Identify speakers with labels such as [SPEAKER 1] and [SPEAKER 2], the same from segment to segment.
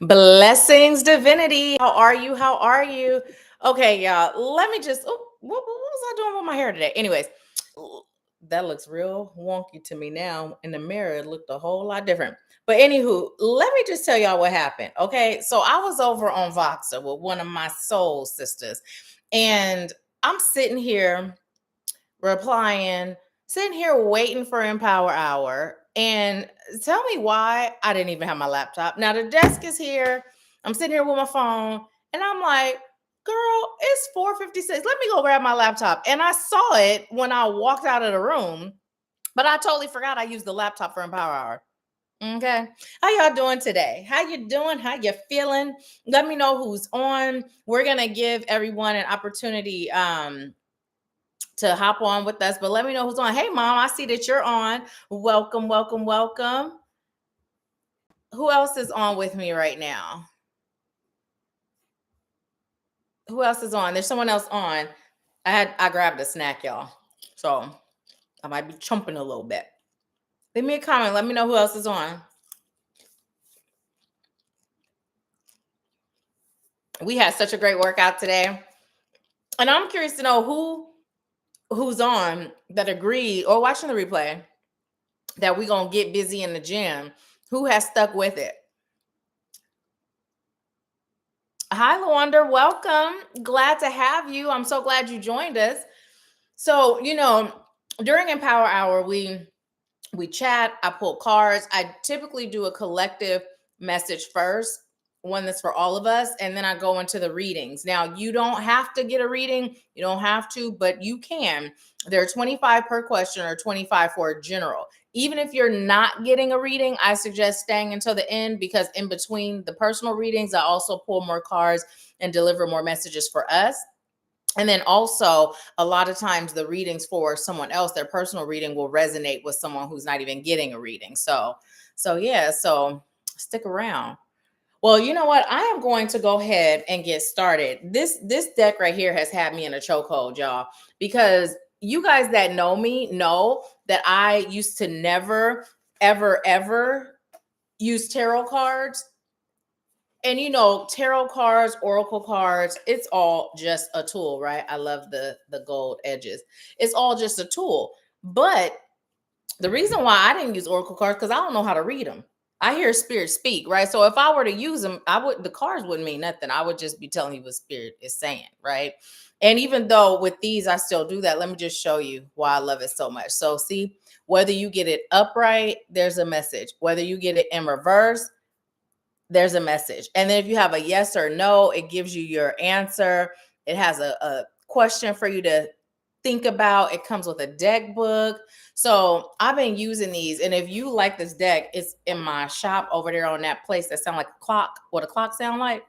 [SPEAKER 1] Blessings, Divinity. How are you? How are you? Okay, y'all. Let me just. Oh, what was I doing with my hair today? Anyways, that looks real wonky to me now. In the mirror, it looked a whole lot different. But anywho, let me just tell y'all what happened. Okay, so I was over on Voxer with one of my soul sisters, and I'm sitting here replying, sitting here waiting for Empower Hour. And tell me why I didn't even have my laptop. Now the desk is here. I'm sitting here with my phone, and I'm like, girl, it's 4:56. Let me go grab my laptop. And I saw it when I walked out of the room, but I totally forgot I used the laptop for Empower Hour. Okay. How y'all doing today? How you doing? How you feeling? Let me know who's on. We're gonna give everyone an opportunity to hop on with us, but let me know who's on. Hey, mom, I see that you're on. Welcome, welcome, welcome. Who else is on with me right now? Who else is on? There's someone else on. I grabbed a snack, y'all, so I might be chumping a little bit. Leave me a comment. Let me know who else is on. We had such a great workout today, and I'm curious to know who's on that agreed or watching the replay that we're gonna get busy in the gym. Who has stuck with it? Hi, Luanda. Welcome. Glad to have you. I'm so glad you joined us. So, during Empower Hour, we chat, I pull cards. I typically do a collective message first, one that's for all of us, and then I go into the readings. Now, you don't have to get a reading, you don't have to, but you can. There are 25 per question or 25 for a general. Even if you're not getting a reading, I suggest staying until the end, because in between the personal readings, I also pull more cards and deliver more messages for us. And then also, a lot of times the readings for someone else, their personal reading will resonate with someone who's not even getting a reading. So stick around. Well, you know what? I am going to go ahead and get started. This deck right here has had me in a chokehold, y'all, because you guys that know me know that I used to never, ever, ever use tarot cards. And tarot cards, oracle cards, it's all just a tool, right? I love the gold edges. It's all just a tool. But the reason why I didn't use oracle cards, because I don't know how to read them. I hear spirit speak, right? So if I were to use them, the cards wouldn't mean nothing. I would just be telling you what spirit is saying, right? And even though with these I still do that, let me just show you why I love it so much. So see, whether you get it upright, there's a message. Whether you get it in reverse, there's a message. And then if you have a yes or no, it gives you your answer. It has a question for you to think about. It comes with a deck book. So I've been using these. And if you like this deck, it's in my shop over there on that place that sound like a clock. What a clock sound like?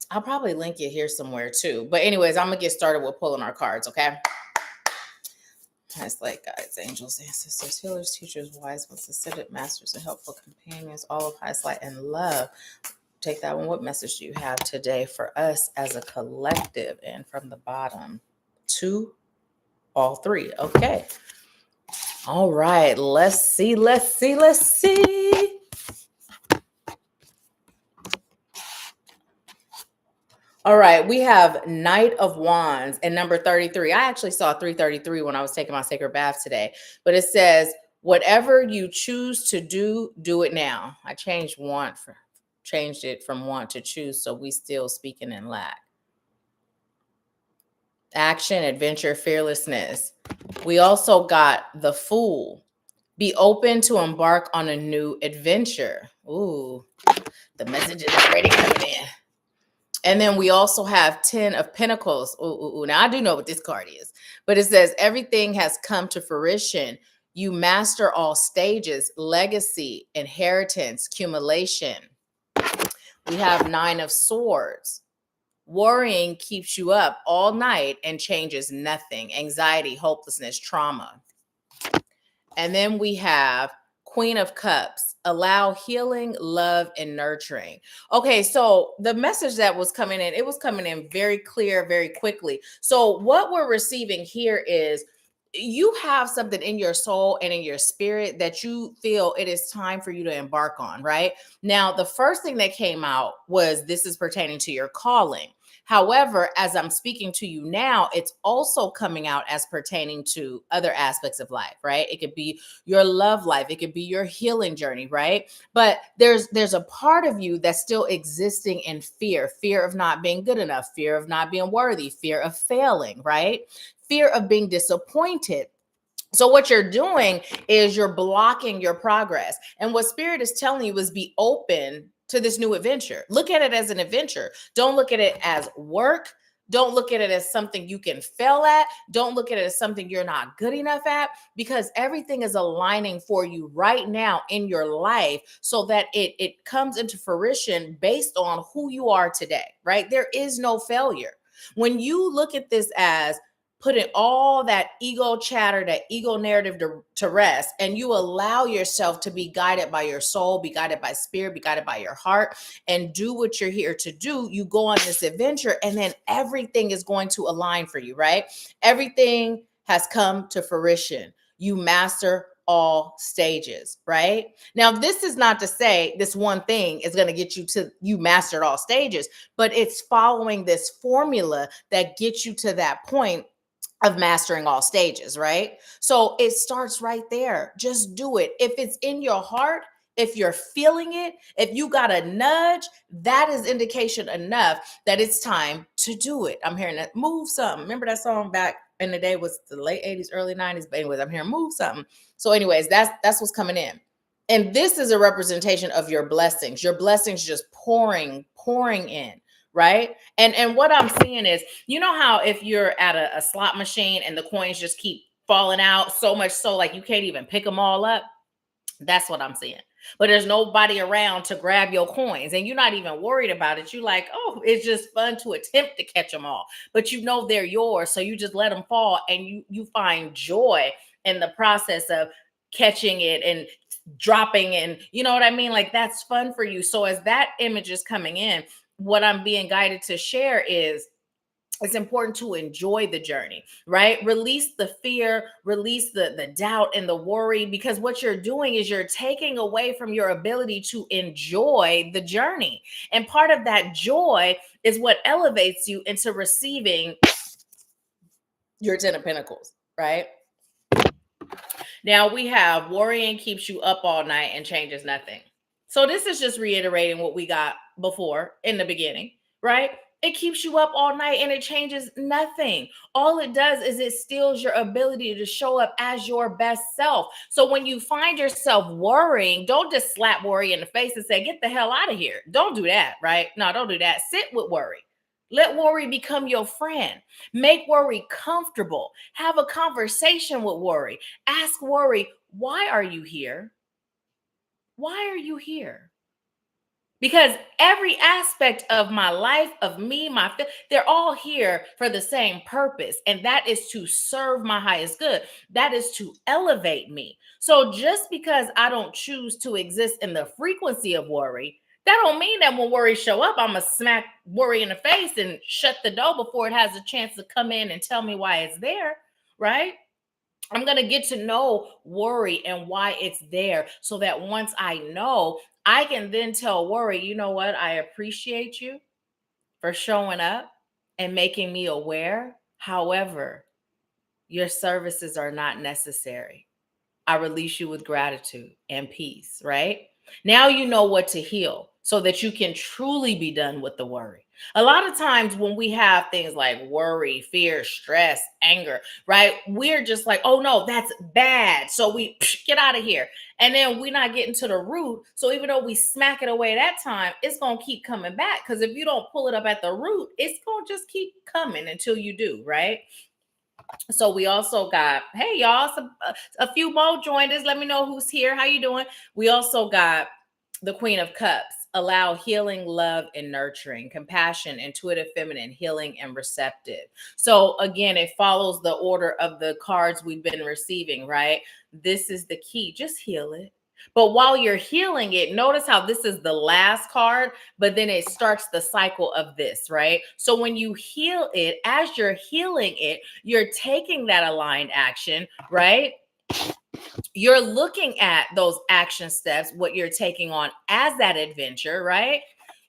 [SPEAKER 1] I'll probably link it here somewhere too. But anyways, I'm going to get started with pulling our cards, okay? It's like guides, angels, ancestors, healers, teachers, wise ones, ascended masters, and helpful companions, all of highest light and love. Take that one. What message do you have today for us as a collective? And from the bottom to all three. Okay. All right. Let's see. All right, we have Knight of Wands and number 33. I actually saw 333 when I was taking my sacred bath today, but it says, whatever you choose to do, do it now. I changed it from want to choose, so we still speaking in lack. Action, adventure, fearlessness. We also got the Fool. Be open to embark on a new adventure. Ooh, the message is already coming in. And then we also have 10 of Pentacles. Ooh. Now, I do know what this card is, but it says everything has come to fruition. You master all stages, legacy, inheritance, accumulation. We have 9 of Swords. Worrying keeps you up all night and changes nothing. Anxiety, hopelessness, trauma. And then we have Queen of Cups. Allow healing, love, and nurturing. Okay, so the message that was coming in, it was coming in very clear, very quickly. So what we're receiving here is you have something in your soul and in your spirit that you feel it is time for you to embark on, right? Now, the first thing that came out was this is pertaining to your calling. However, as I'm speaking to you now, it's also coming out as pertaining to other aspects of life, right? It could be your love life, it could be your healing journey, right? But there's a part of you that's still existing in fear of not being good enough, fear of not being worthy, fear of failing, right? Fear of being disappointed. So what you're doing is you're blocking your progress. And what spirit is telling you is be open to this new adventure. Look at it as an adventure. Don't look at it as work. Don't look at it as something you can fail at. Don't look at it as something you're not good enough at, because everything is aligning for you right now in your life so that it comes into fruition based on who you are today, right? There is no failure. When you look at this as putting all that ego chatter, that ego narrative to rest, and you allow yourself to be guided by your soul, be guided by spirit, be guided by your heart, and do what you're here to do, you go on this adventure, and then everything is going to align for you, right? Everything has come to fruition. You master all stages, right? Now, this is not to say this one thing is going to get you to you mastered all stages, but it's following this formula that gets you to that point of mastering all stages, right? So it starts right there. Just do it. If it's in your heart, if you're feeling it, if you got a nudge, that is indication enough that it's time to do it. I'm hearing that move something. Remember that song back in the day was the late 80s, early 90s. But anyways, I'm hearing move something. So, anyways, that's what's coming in. And this is a representation of your blessings. Your blessings just pouring in, right? And what I'm seeing is, you know how if you're at a slot machine and the coins just keep falling out so much so like you can't even pick them all up? That's what I'm seeing. But there's nobody around to grab your coins and you're not even worried about it. You're like, oh, it's just fun to attempt to catch them all. But you know they're yours. So you just let them fall and you find joy in the process of catching it and dropping, and you know what I mean? Like that's fun for you. So as that image is coming in, what I'm being guided to share is it's important to enjoy the journey, right? Release the fear, release the doubt and the worry, because what you're doing is you're taking away from your ability to enjoy the journey. And part of that joy is what elevates you into receiving your 10 of Pentacles, right? Now we have worrying keeps you up all night and changes nothing. So this is just reiterating what we got before in the beginning, right? It keeps you up all night and it changes nothing. All it does is it steals your ability to show up as your best self. So when you find yourself worrying, don't just slap worry in the face and say, get the hell out of here. Don't do that, right? No, don't do that. Sit with worry. Let worry become your friend. Make worry comfortable. Have a conversation with worry. Ask worry, why are you here? Why are you here? Because every aspect of my life, of me, they're all here for the same purpose, and that is to serve my highest good. That is to elevate me. So just because I don't choose to exist in the frequency of worry, that don't mean that when worry show up, I'm gonna smack worry in the face and shut the door before it has a chance to come in and tell me why it's there, right? I'm going to get to know worry and why it's there so that once I know, I can then tell worry, you know what? I appreciate you for showing up and making me aware. However, your services are not necessary. I release you with gratitude and peace, right? Now you know what to heal so that you can truly be done with the worry. A lot of times when we have things like worry, fear, stress, anger, right? We're just like, oh no, that's bad. So we get out of here. And then we're not getting to the root. So even though we smack it away that time, it's going to keep coming back. Because if you don't pull it up at the root, it's going to just keep coming until you do, right? So we also got, hey y'all, a few more joined us. Let me know who's here. How you doing? We also got the Queen of Cups. Allow healing, love, and nurturing, compassion, intuitive, feminine, healing, and receptive. So again, it follows the order of the cards we've been receiving, right? This is the key. Just heal it. But while you're healing it, notice how this is the last card, but then it starts the cycle of this, right? So when you heal it, as you're healing it, you're taking that aligned action, right? You're looking at those action steps, what you're taking on as that adventure, right?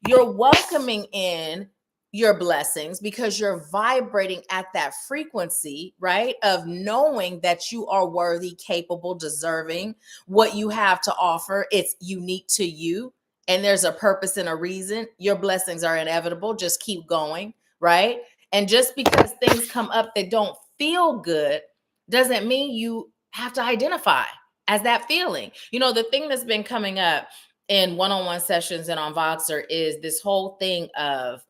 [SPEAKER 1] You're welcoming in your blessings because you're vibrating at that frequency, right? Of knowing that you are worthy, capable, deserving, what you have to offer. It's unique to you, and there's a purpose and a reason. Your blessings are inevitable. Just keep going, right? And just because things come up that don't feel good doesn't mean you have to identify as that feeling. You know, the thing that's been coming up in one-on-one sessions and on Voxer is this whole thing of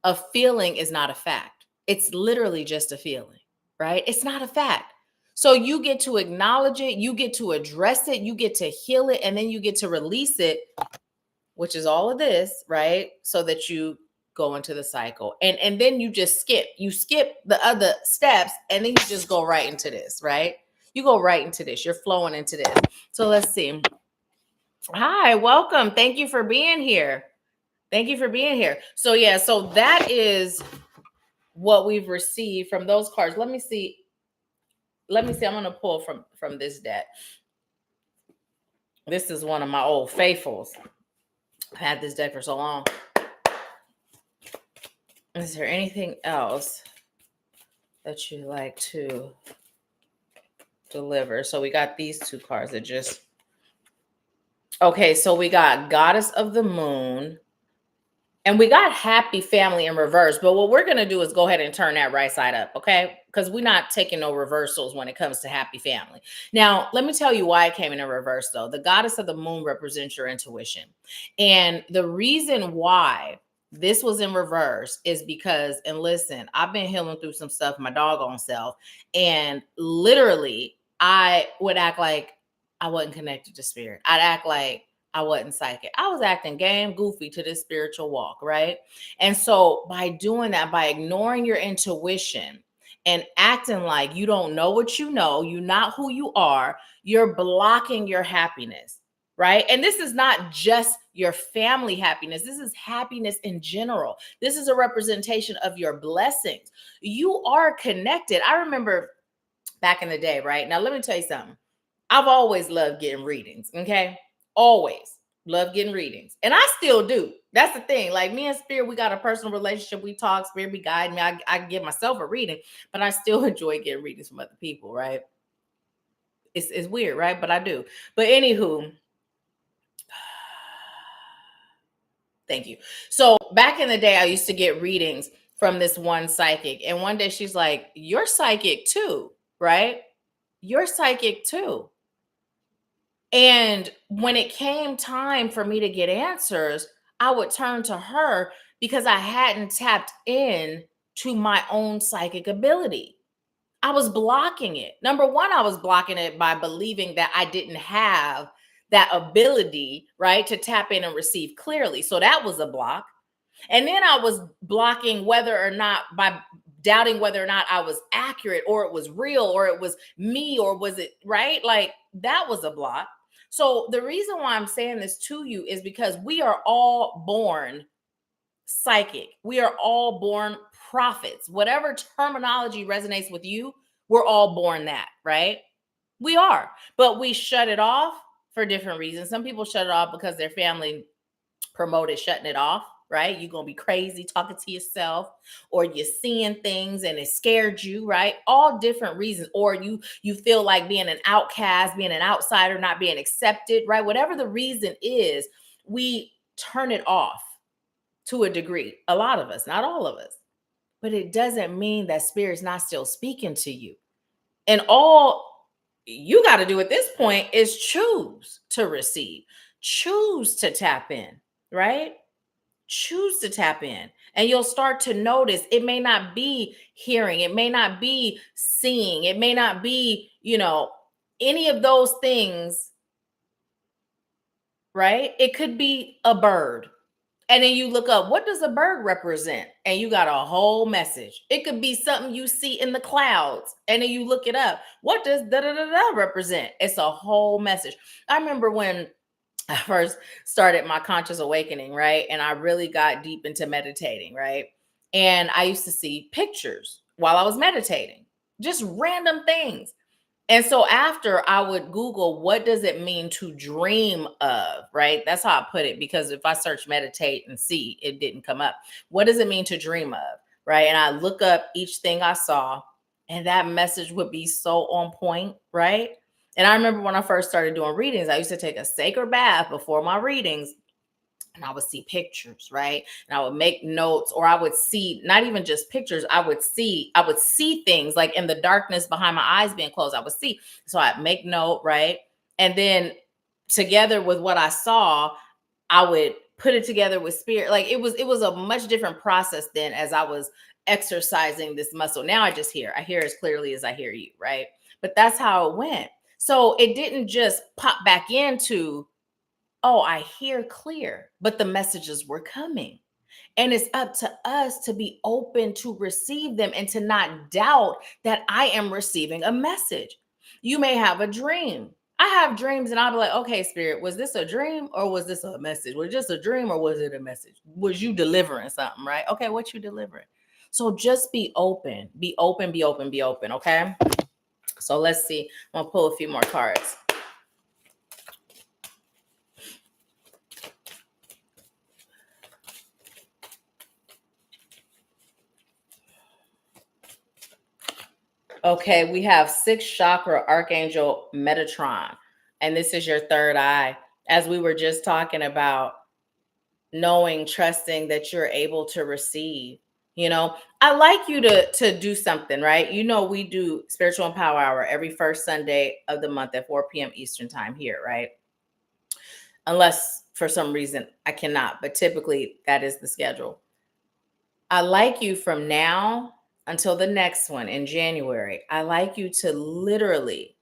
[SPEAKER 1] a feeling is not a fact. It's literally just a feeling, right? It's not a fact. So you get to acknowledge it, you get to address it, you get to heal it, and then you get to release it, which is all of this, right? So that you go into the cycle. And then you just skip. You skip the other steps and then you just go right into this, right? You go right into this. You're flowing into this. So let's see. Hi, welcome. Thank you for being here. Thank you for being here. So yeah, so that is what we've received from those cards. Let me see. I'm going to pull from this deck. This is one of my old faithfuls. I've had this deck for so long. Is there anything else that you like to deliver? So we got these two cards that just... Okay, so we got Goddess of the Moon. And we got Happy Family in reverse, but what we're going to do is go ahead and turn that right side up, okay? Because we're not taking no reversals when it comes to Happy Family. Now, let me tell you why it came in a reverse, though. The Goddess of the Moon represents your intuition. And the reason why this was in reverse is because, and listen, I've been healing through some stuff, my doggone self, and literally, I would act like I wasn't connected to spirit. I'd act like I wasn't psychic. I was acting game goofy to this spiritual walk, right? And so by doing that, by ignoring your intuition and acting like you don't know what you know, you're not who you are, you're blocking your happiness, right? And this is not just your family happiness. This is happiness in general. This is a representation of your blessings. You are connected. I remember back in the day, right? Now, let me tell you something. I've always loved getting readings, okay? Always love getting readings. And I still do. That's the thing. Like me and Spirit, we got a personal relationship. We talk, Spirit be guiding me. I give myself a reading, but I still enjoy getting readings from other people, right? It's weird, right? But I do. But anywho, thank you. So back in the day, I used to get readings from this one psychic. And one day she's like, "You're psychic too, right? You're psychic too." And when it came time for me to get answers, I would turn to her because I hadn't tapped in to my own psychic ability. I was blocking it. Number one, I was blocking it by believing that I didn't have that ability, right, to tap in and receive clearly. So that was a block. And then I was blocking whether or not, by doubting whether or not I was accurate or it was real or it was me or was it, right? Like that was a block. So the reason why I'm saying this to you is because we are all born psychic. We are all born prophets. Whatever terminology resonates with you, we're all born that, right? We are. But we shut it off for different reasons. Some people shut it off because their family promoted shutting it off, right? You're going to be crazy talking to yourself, or you're seeing things and it scared you, right? All different reasons. Or you feel like being an outcast, being an outsider, not being accepted, right? Whatever the reason is, we turn it off to a degree. A lot of us, not all of us. But it doesn't mean that spirit's not still speaking to you. And all you got to do at this point is choose to receive, choose to tap in, right? Choose to tap in, and you'll start to notice it may not be hearing, it may not be seeing, it may not be, any of those things, right? It could be a bird, And then you look up, what does a bird represent? And you got a whole message. It could be something you see in the clouds. And then you look it up. What does da da da da represent? It's a whole message. I remember when I first started my conscious awakening, right? And I really got deep into meditating, right? And I used to see pictures while I was meditating, just random things. And so after I would Google, what does it mean to dream of, right? That's how I put it, because if I search meditate and see, it didn't come up. What does it mean to dream of, right? And I look up each thing I saw, and that message would be so on point, right? And I remember when I first started doing readings, I used to take a sacred bath before my readings, and I would see pictures, right? And I would make notes, or I would see not even just pictures, I would see things like in the darkness behind my eyes being closed. I would see. So I'd make note, right? And then together with what I saw, I would put it together with spirit. Like it was a much different process then as I was exercising this muscle. Now I just hear. I hear as clearly as I hear you, right? But that's how it went. So it didn't just pop back into, oh, I hear clear, but the messages were coming. And it's up to us to be open to receive them and to not doubt that I am receiving a message. You may have a dream. I have dreams and I'll be like, okay, spirit, was this a dream or was this a message? Was it just a dream or was it a message? Was you delivering something, right? Okay, what you delivering? So just be open, be open, be open, be open, okay? So let's see. I'm gonna pull a few more cards. Okay, we have sixth chakra archangel Metatron, and this is your third eye. As we were just talking about, knowing, trusting that you're able to receive. You know, I like you to do something, right? You know, we do spiritual and power hour every first Sunday of the month at 4 p.m. Eastern time here, right? Unless for some reason I cannot, but typically that is the schedule. I like you from now until the next one in January. I like you to literally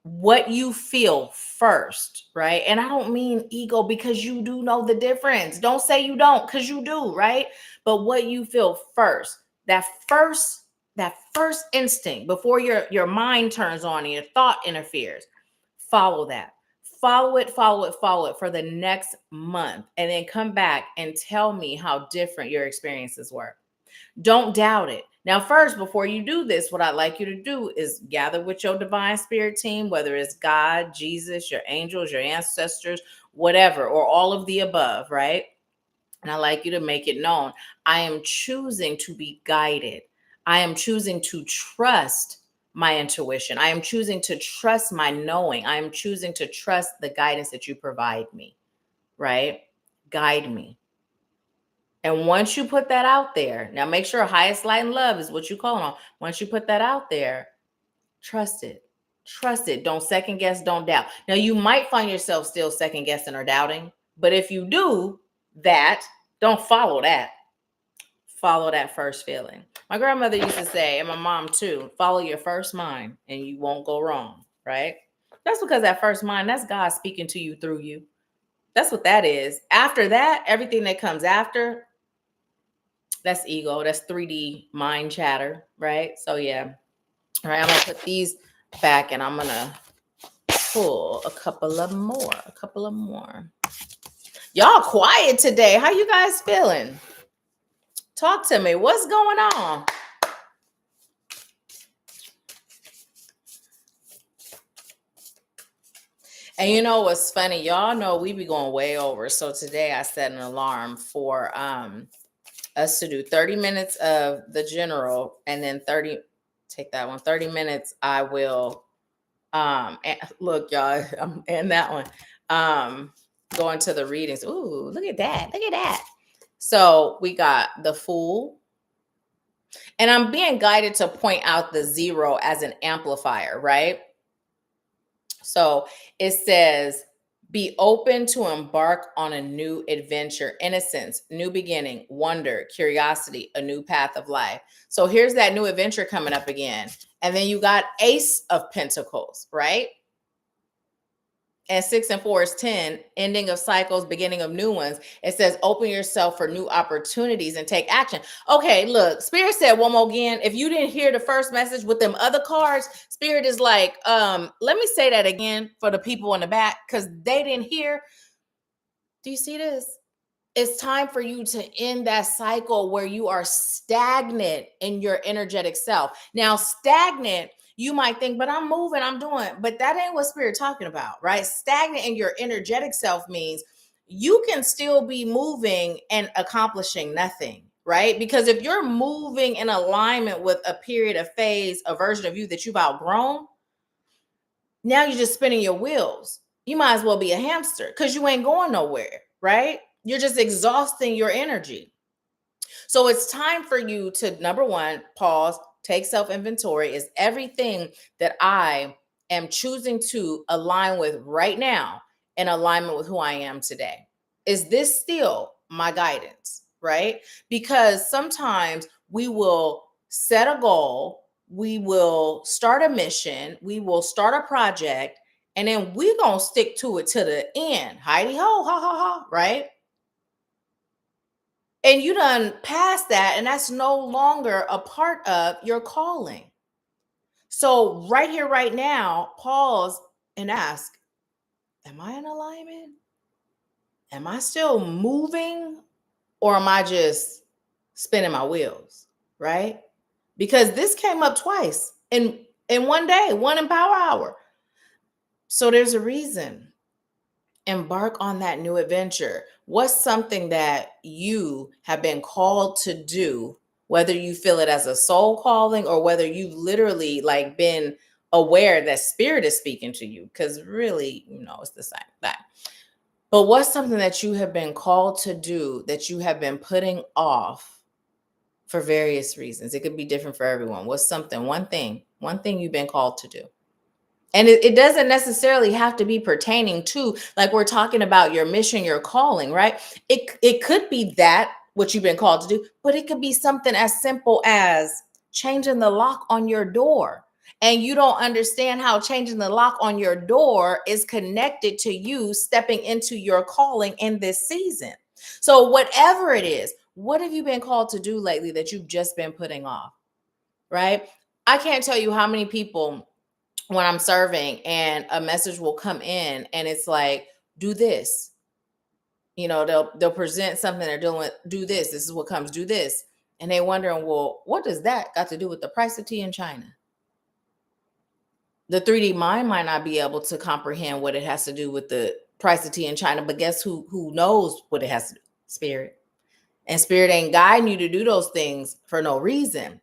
[SPEAKER 1] what you feel first, right? And I don't mean ego, because you do know the difference. Don't say you don't, because you do, right? But what you feel first, that first instinct before your mind turns on and your thought interferes, follow that. Follow it, follow it, follow it for the next month, and then come back and tell me how different your experiences were. Don't doubt it. Now, first, before you do this, what I'd like you to do is gather with your divine spirit team, whether it's God, Jesus, your angels, your ancestors, whatever, or all of the above, right? And I'd like you to make it known. I am choosing to be guided. I am choosing to trust my intuition. I am choosing to trust my knowing. I am choosing to trust the guidance that you provide me, right? Guide me. And once you put that out there, now make sure highest light and love is what you call on. Once you put that out there, trust it. Trust it. Don't second guess, don't doubt. Now you might find yourself still second guessing or doubting, but if you do that, don't follow that. Follow that first feeling. My grandmother used to say, and my mom too, follow your first mind and you won't go wrong, right? That's because that first mind, that's God speaking to you through you. That's what that is. After that, everything that comes after, that's ego. That's 3D mind chatter, right? So yeah. All right, I'm gonna put these back and I'm gonna pull a couple of more. A couple of more. Y'all quiet today. How you guys feeling? Talk to me. What's going on? And you know what's funny? Y'all know we be going way over. So today I set an alarm for us to do 30 minutes of the general, and then 30 minutes I will and look, y'all, I'm in that one. Going to the readings. Ooh, look at that. Look at that. So we got the Fool. And I'm being guided to point out the zero as an amplifier, right? So it says, be open to embark on a new adventure, innocence, new beginning, wonder, curiosity, a new path of life. So here's that new adventure coming up again. And then you got Ace of Pentacles, right? And 6 and 4 is 10, ending of cycles, beginning of new ones. It says, open yourself for new opportunities and take action. Okay, look, Spirit said one more again. If you didn't hear the first message with them other cards, Spirit is like, let me say that again for the people in the back because they didn't hear. Do you see this? It's time for you to end that cycle where you are stagnant in your energetic self. Now, stagnant, you might think, but I'm moving, I'm doing, but that ain't what Spirit talking about, right? Stagnant in your energetic self means you can still be moving and accomplishing nothing, right? Because if you're moving in alignment with a period, a phase, a version of you that you've outgrown, now you're just spinning your wheels. You might as well be a hamster because you ain't going nowhere, right? You're just exhausting your energy. So it's time for you to, number one, pause, take self inventory. Is everything that I am choosing to align with right now in alignment with who I am today? Is this still my guidance, right? Because sometimes we will set a goal, we will start a mission, we will start a project, and then we gonna stick to it to the end. Heidi ho, ha ha ha, right? And you done past that, and that's no longer a part of your calling. So right here, right now, pause and ask, am I in alignment? Am I still moving? Or am I just spinning my wheels? Right? Because this came up twice in one day, one in power hour. So there's a reason. Embark on that new adventure. What's something that you have been called to do, whether you feel it as a soul calling or whether you've literally like been aware that Spirit is speaking to you? Because really, it's the same thing. But what's something that you have been called to do that you have been putting off for various reasons? It could be different for everyone. What's something, one thing you've been called to do? And it doesn't necessarily have to be pertaining to, like we're talking about your mission, your calling, right? It could be that what you've been called to do, but it could be something as simple as changing the lock on your door. And you don't understand how changing the lock on your door is connected to you stepping into your calling in this season. So whatever it is, what have you been called to do lately that you've just been putting off, right? I can't tell you how many people when I'm serving and a message will come in and it's like, do this. They'll present something they're doing with, do this. This is what comes, do this. And they wondering, well, what does that got to do with the price of tea in China? The 3D mind might not be able to comprehend what it has to do with the price of tea in China, but guess who knows what it has to do? Spirit. And Spirit ain't guiding you to do those things for no reason.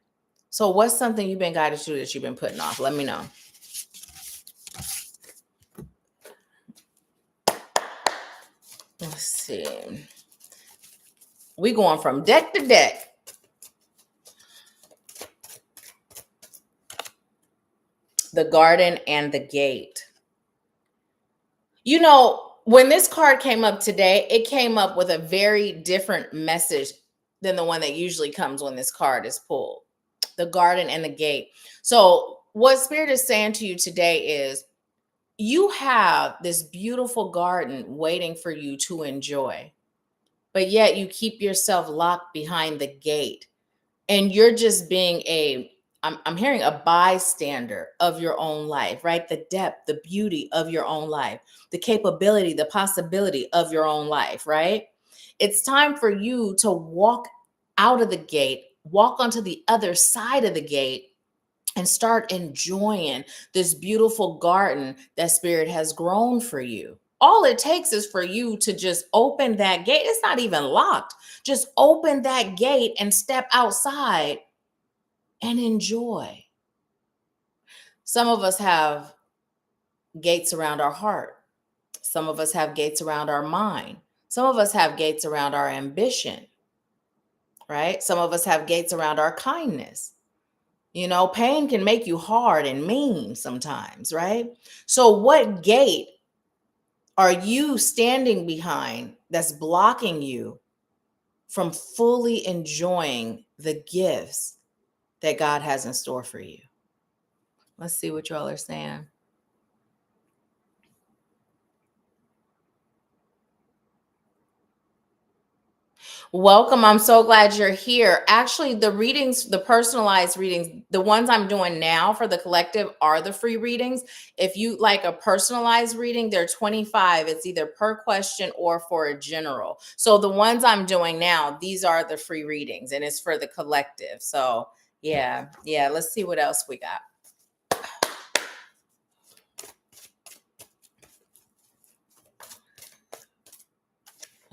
[SPEAKER 1] So what's something you've been guided to do that you've been putting off? Let me know. Let's see. We going from deck to deck. The garden and the gate. When this card came up today, it came up with a very different message than the one that usually comes when this card is pulled. The garden and the gate. So what Spirit is saying to you today is you have this beautiful garden waiting for you to enjoy, but yet you keep yourself locked behind the gate. And you're just being I'm hearing a bystander of your own life, right? The depth, the beauty of your own life, the capability, the possibility of your own life, right? It's time for you to walk out of the gate, walk onto the other side of the gate, and start enjoying this beautiful garden that Spirit has grown for you. All it takes is for you to just open that gate. It's not even locked. Just open that gate and step outside and enjoy. Some of us have gates around our heart. Some of us have gates around our mind. Some of us have gates around our ambition, right? Some of us have gates around our kindness. Pain can make you hard and mean sometimes, right? So what gate are you standing behind that's blocking you from fully enjoying the gifts that God has in store for you? Let's see what y'all are saying. Welcome. I'm so glad you're here. Actually, the readings, the personalized readings, the ones I'm doing now for the collective are the free readings. If you like a personalized reading, they're 25. It's either per question or for a general. So the ones I'm doing now, these are the free readings and it's for the collective. So yeah, let's see what else we got.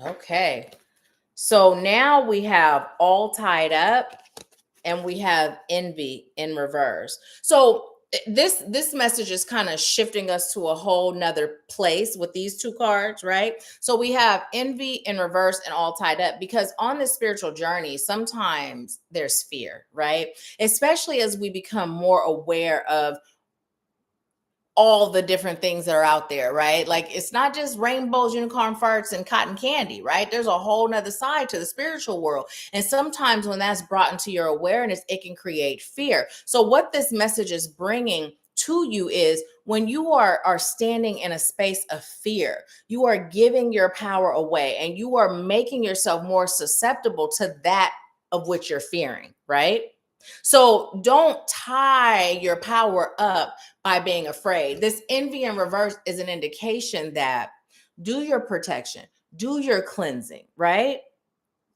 [SPEAKER 1] Okay. So now we have all tied up and we have envy in reverse. So this message is kind of shifting us to a whole nother place with these two cards, right? So we have envy in reverse and all tied up because on this spiritual journey, sometimes there's fear, right? Especially as we become more aware of all the different things that are out there, right? Like it's not just rainbows, unicorn farts, and cotton candy, right? There's a whole nother side to the spiritual world. And sometimes when that's brought into your awareness, it can create fear. So what this message is bringing to you is when you are standing in a space of fear, you are giving your power away and you are making yourself more susceptible to that of which you're fearing, right? So don't tie your power up by being afraid. This envy in reverse is an indication that do your protection, do your cleansing, right?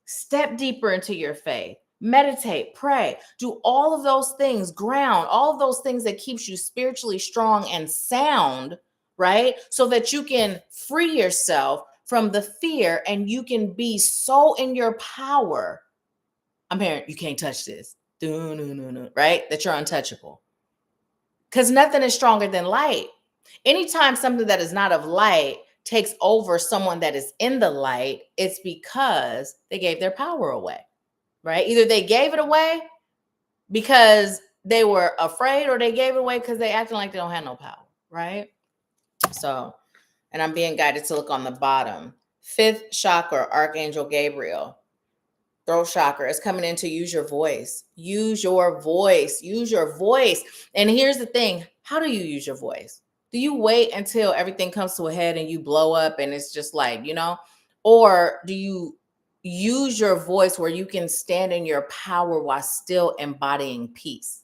[SPEAKER 1] Step deeper into your faith. Meditate, pray, do all of those things, ground, all of those things that keeps you spiritually strong and sound, right? So that you can free yourself from the fear and you can be so in your power. I'm hearing you can't touch this. Right? That you're untouchable. Because nothing is stronger than light. Anytime something that is not of light takes over someone that is in the light, it's because they gave their power away, right? Either they gave it away because they were afraid or they gave it away because they acting like they don't have no power, right? So, and I'm being guided to look on the bottom. Fifth chakra, Archangel Gabriel. Throat chakra is coming in to use your voice. Use your voice. Use your voice. And here's the thing. How do you use your voice? Do you wait until everything comes to a head and you blow up and it's just like, or do you use your voice where you can stand in your power while still embodying peace?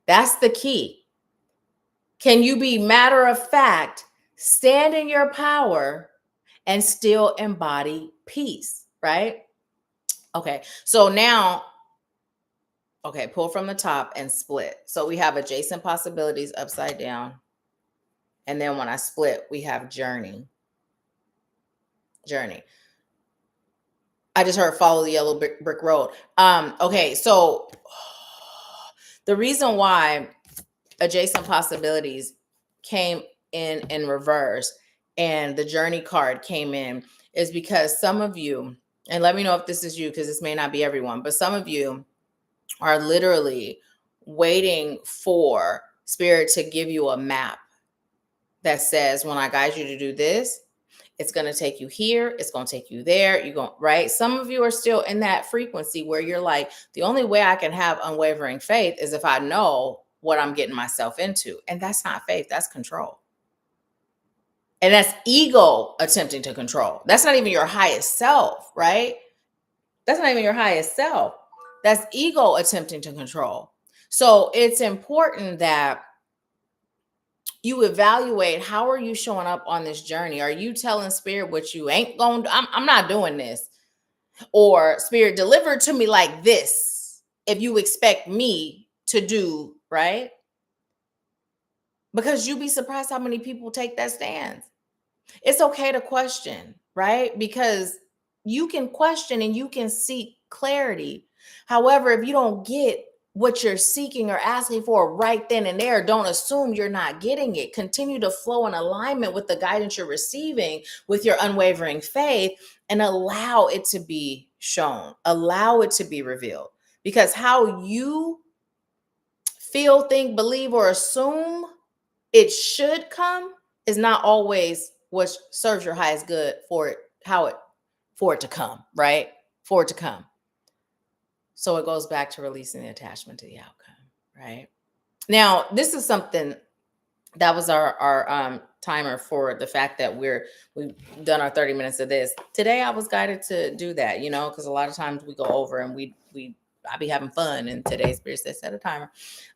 [SPEAKER 1] That's the key. Can you be matter of fact, stand in your power and still embody peace, right? Okay, so now, okay, pull from the top and split. So we have adjacent possibilities upside down. And then when I split, we have journey. Journey. I just heard follow the yellow brick road. Okay, so the reason why adjacent possibilities came in reverse and the journey card came in is because some of you, and let me know if this is you because this may not be everyone, but some of you are literally waiting for spirit to give you a map that says, when I guide you to do this, it's going to take you here. It's going to take you there. You're going, right? Some of you are still in that frequency where you're like, the only way I can have unwavering faith is if I know what I'm getting myself into. And that's not faith. That's control. And that's ego attempting to control. That's not even your highest self, right? That's not even your highest self. That's ego attempting to control. So it's important that you evaluate, how are you showing up on this journey? Are you telling spirit what you ain't going to, I'm not doing this? Or spirit, deliver to me like this if you expect me to do, right? Because you'd be surprised how many people take that stance. It's okay to question, right? Because you can question and you can seek clarity. However, if you don't get what you're seeking or asking for right then and there, don't assume you're not getting it. Continue to flow in alignment with the guidance you're receiving with your unwavering faith and allow it to be shown, allow it to be revealed. Because how you feel, think, believe, or assume it should come is not always what serves your highest good for it, for it to come, right? For it to come. So it goes back to releasing the attachment to the outcome, right? Now, this is something that was our timer for the fact that we've done our 30 minutes of this. Today I was guided to do that, because a lot of times we go over and I be having fun, and today's Spirit said set a timer.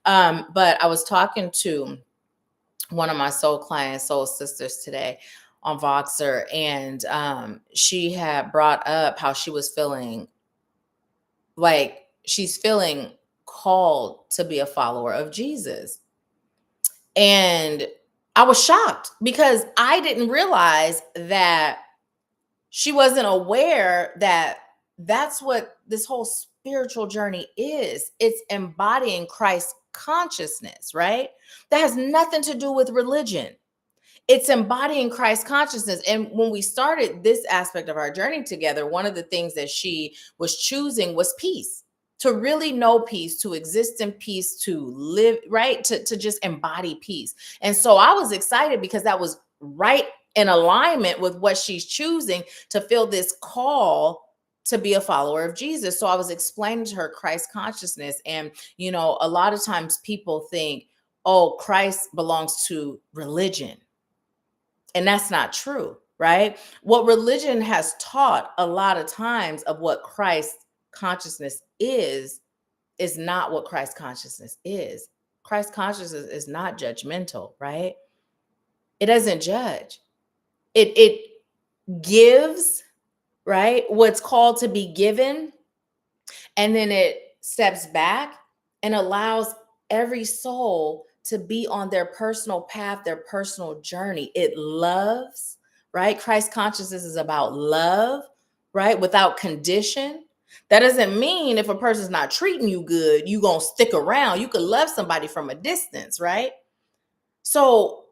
[SPEAKER 1] But I was talking to one of my soul clients, soul sisters today on Voxer, and she had brought up how she was feeling like she's feeling called to be a follower of Jesus. And I was shocked because I didn't realize that she wasn't aware that that's what this whole spiritual journey is. It's embodying Christ's consciousness, right? That has nothing to do with religion. It's embodying Christ consciousness. And when we started this aspect of our journey together, one of the things that she was choosing was peace, to really know peace, to exist in peace, to live, right? To just embody peace. And so I was excited because that was right in alignment with what she's choosing, to feel this call to be a follower of Jesus. So I was explaining to her Christ consciousness. And, a lot of times people think, oh, Christ belongs to religion. And that's not true, right? What religion has taught a lot of times of what Christ consciousness is not what Christ consciousness is. Christ consciousness is not judgmental, right? It doesn't judge. It gives, right? What's called to be given, and then it steps back and allows every soul to be on their personal path, their personal journey. It loves, right? Christ consciousness is about love, right? Without condition. That doesn't mean if a person's not treating you good, you're going to stick around. You could love somebody from a distance, right? So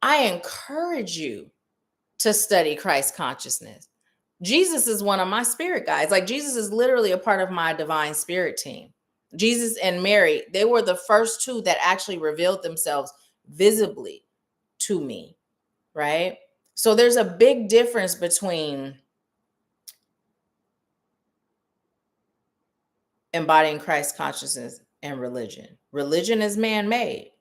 [SPEAKER 1] I encourage you to study Christ consciousness. Jesus is one of my spirit guides. Like, Jesus is literally a part of my divine spirit team. Jesus and Mary, they were the first two that actually revealed themselves visibly to me, right? So there's a big difference between embodying Christ consciousness and religion. Religion is man-made,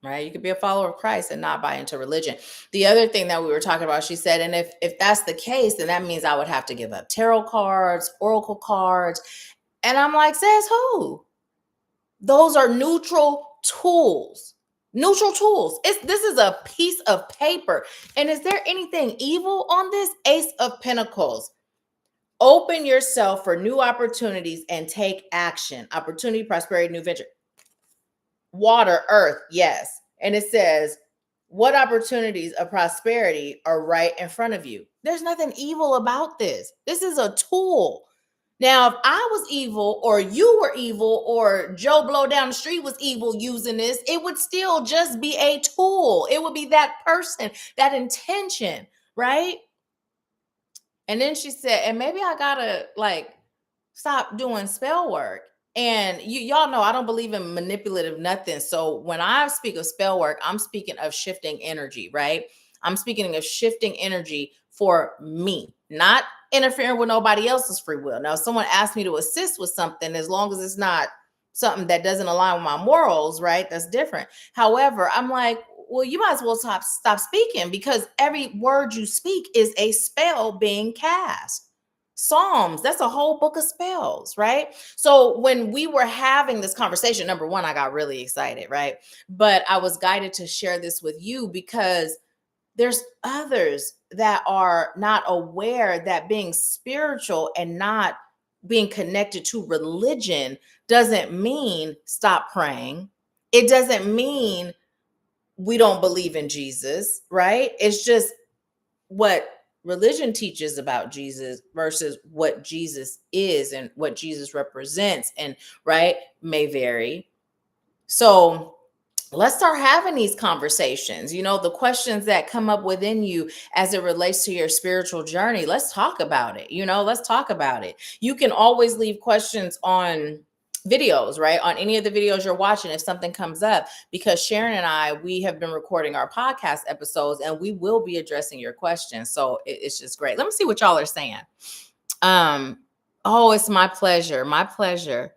[SPEAKER 1] right? You could be a follower of Christ and not buy into religion. The other thing that we were talking about, she said, and if that's the case, then that means I would have to give up tarot cards, oracle cards. And I'm like, says who? Those are neutral tools. Neutral tools. This is a piece of paper. And is there anything evil on this? Ace of Pentacles. Open yourself for new opportunities and take action. Opportunity, prosperity, new venture. Water, earth, yes. And it says, what opportunities of prosperity are right in front of you? There's nothing evil about this. This is a tool. Now, if I was evil, or you were evil, or Joe Blow down the street was evil using this, it would still just be a tool. It would be that person, that intention, right? And then she said, and maybe I gotta stop doing spell work. And y'all know I don't believe in manipulative nothing. So when I speak of spell work, I'm speaking of shifting energy, right? I'm speaking of shifting energy for me, not interfering with nobody else's free will. Now, if someone asks me to assist with something, as long as it's not something that doesn't align with my morals, right? That's different. However, I'm like, well, you might as well stop speaking, because every word you speak is a spell being cast. Psalms, that's a whole book of spells, right? So when we were having this conversation, number one, I got really excited, right? But I was guided to share this with you because there's others that are not aware that being spiritual and not being connected to religion doesn't mean stop praying. It doesn't mean we don't believe in Jesus, right? It's just what religion teaches about Jesus versus what Jesus is and what Jesus represents, and right, may vary. So let's start having these conversations. The questions that come up within you as it relates to your spiritual journey. Let's talk about it. Let's talk about it. You can always leave questions on videos, right? On any of the videos you're watching, if something comes up, because Sharon and I, we have been recording our podcast episodes and we will be addressing your questions. So it's just great. Let me see what y'all are saying. Oh, it's my pleasure. My pleasure.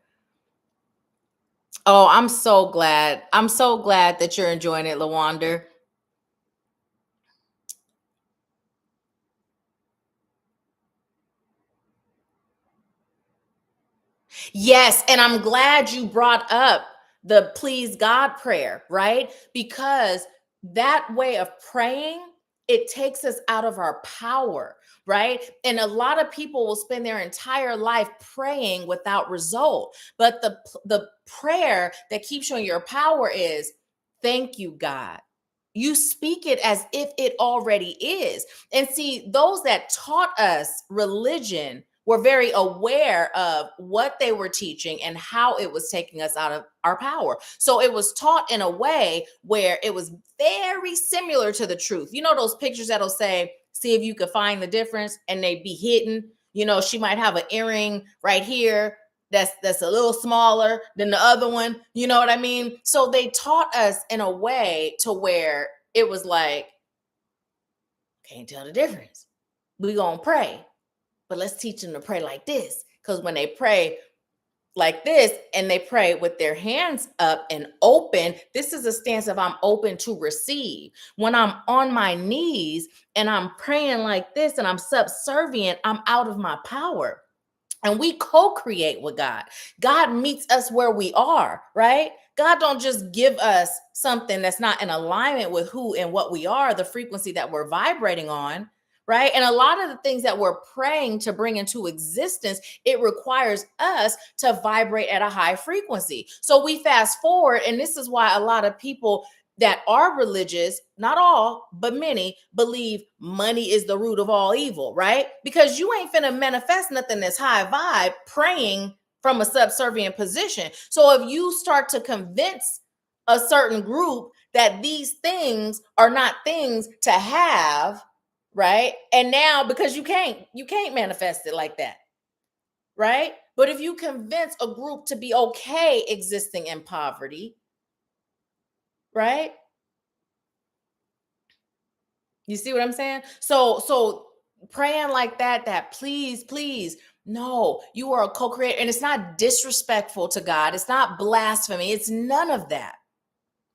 [SPEAKER 1] Oh, I'm so glad. I'm so glad that you're enjoying it, Lawander. Yes, and I'm glad you brought up the please God prayer, right? Because that way of praying, it takes us out of our power, right? And a lot of people will spend their entire life praying without result. But the prayer that keeps you in your power is thank you, God. You speak it as if it already is. And see, those that taught us religion were very aware of what they were teaching and how it was taking us out of our power. So it was taught in a way where it was very similar to the truth. You know, those pictures that'll say, see if you could find the difference, and they be hidden. You know, she might have an earring right here that's a little smaller than the other one. You know what I mean? So they taught us in a way to where it was like, can't tell the difference. We gonna pray, but let's teach them to pray like this. Because when they pray like this and they pray with their hands up and open, this is a stance of I'm open to receive. When I'm on my knees and I'm praying like this and I'm subservient, I'm out of my power. And we co-create with God. God meets us where we are, right? God don't just give us something that's not in alignment with who and what we are, the frequency that we're vibrating on, right? And a lot of the things that we're praying to bring into existence, it requires us to vibrate at a high frequency. So we fast forward, and this is why a lot of people that are religious, not all, but many, believe money is the root of all evil, right? Because you ain't finna manifest nothing that's high vibe praying from a subservient position. So if you start to convince a certain group that these things are not things to have, right? And now because you can't manifest it like that, right? But if you convince a group to be okay existing in poverty, right? You see what I'm saying? So praying like that please, no, you are a co-creator, and it's not disrespectful to God. It's not blasphemy. It's none of that,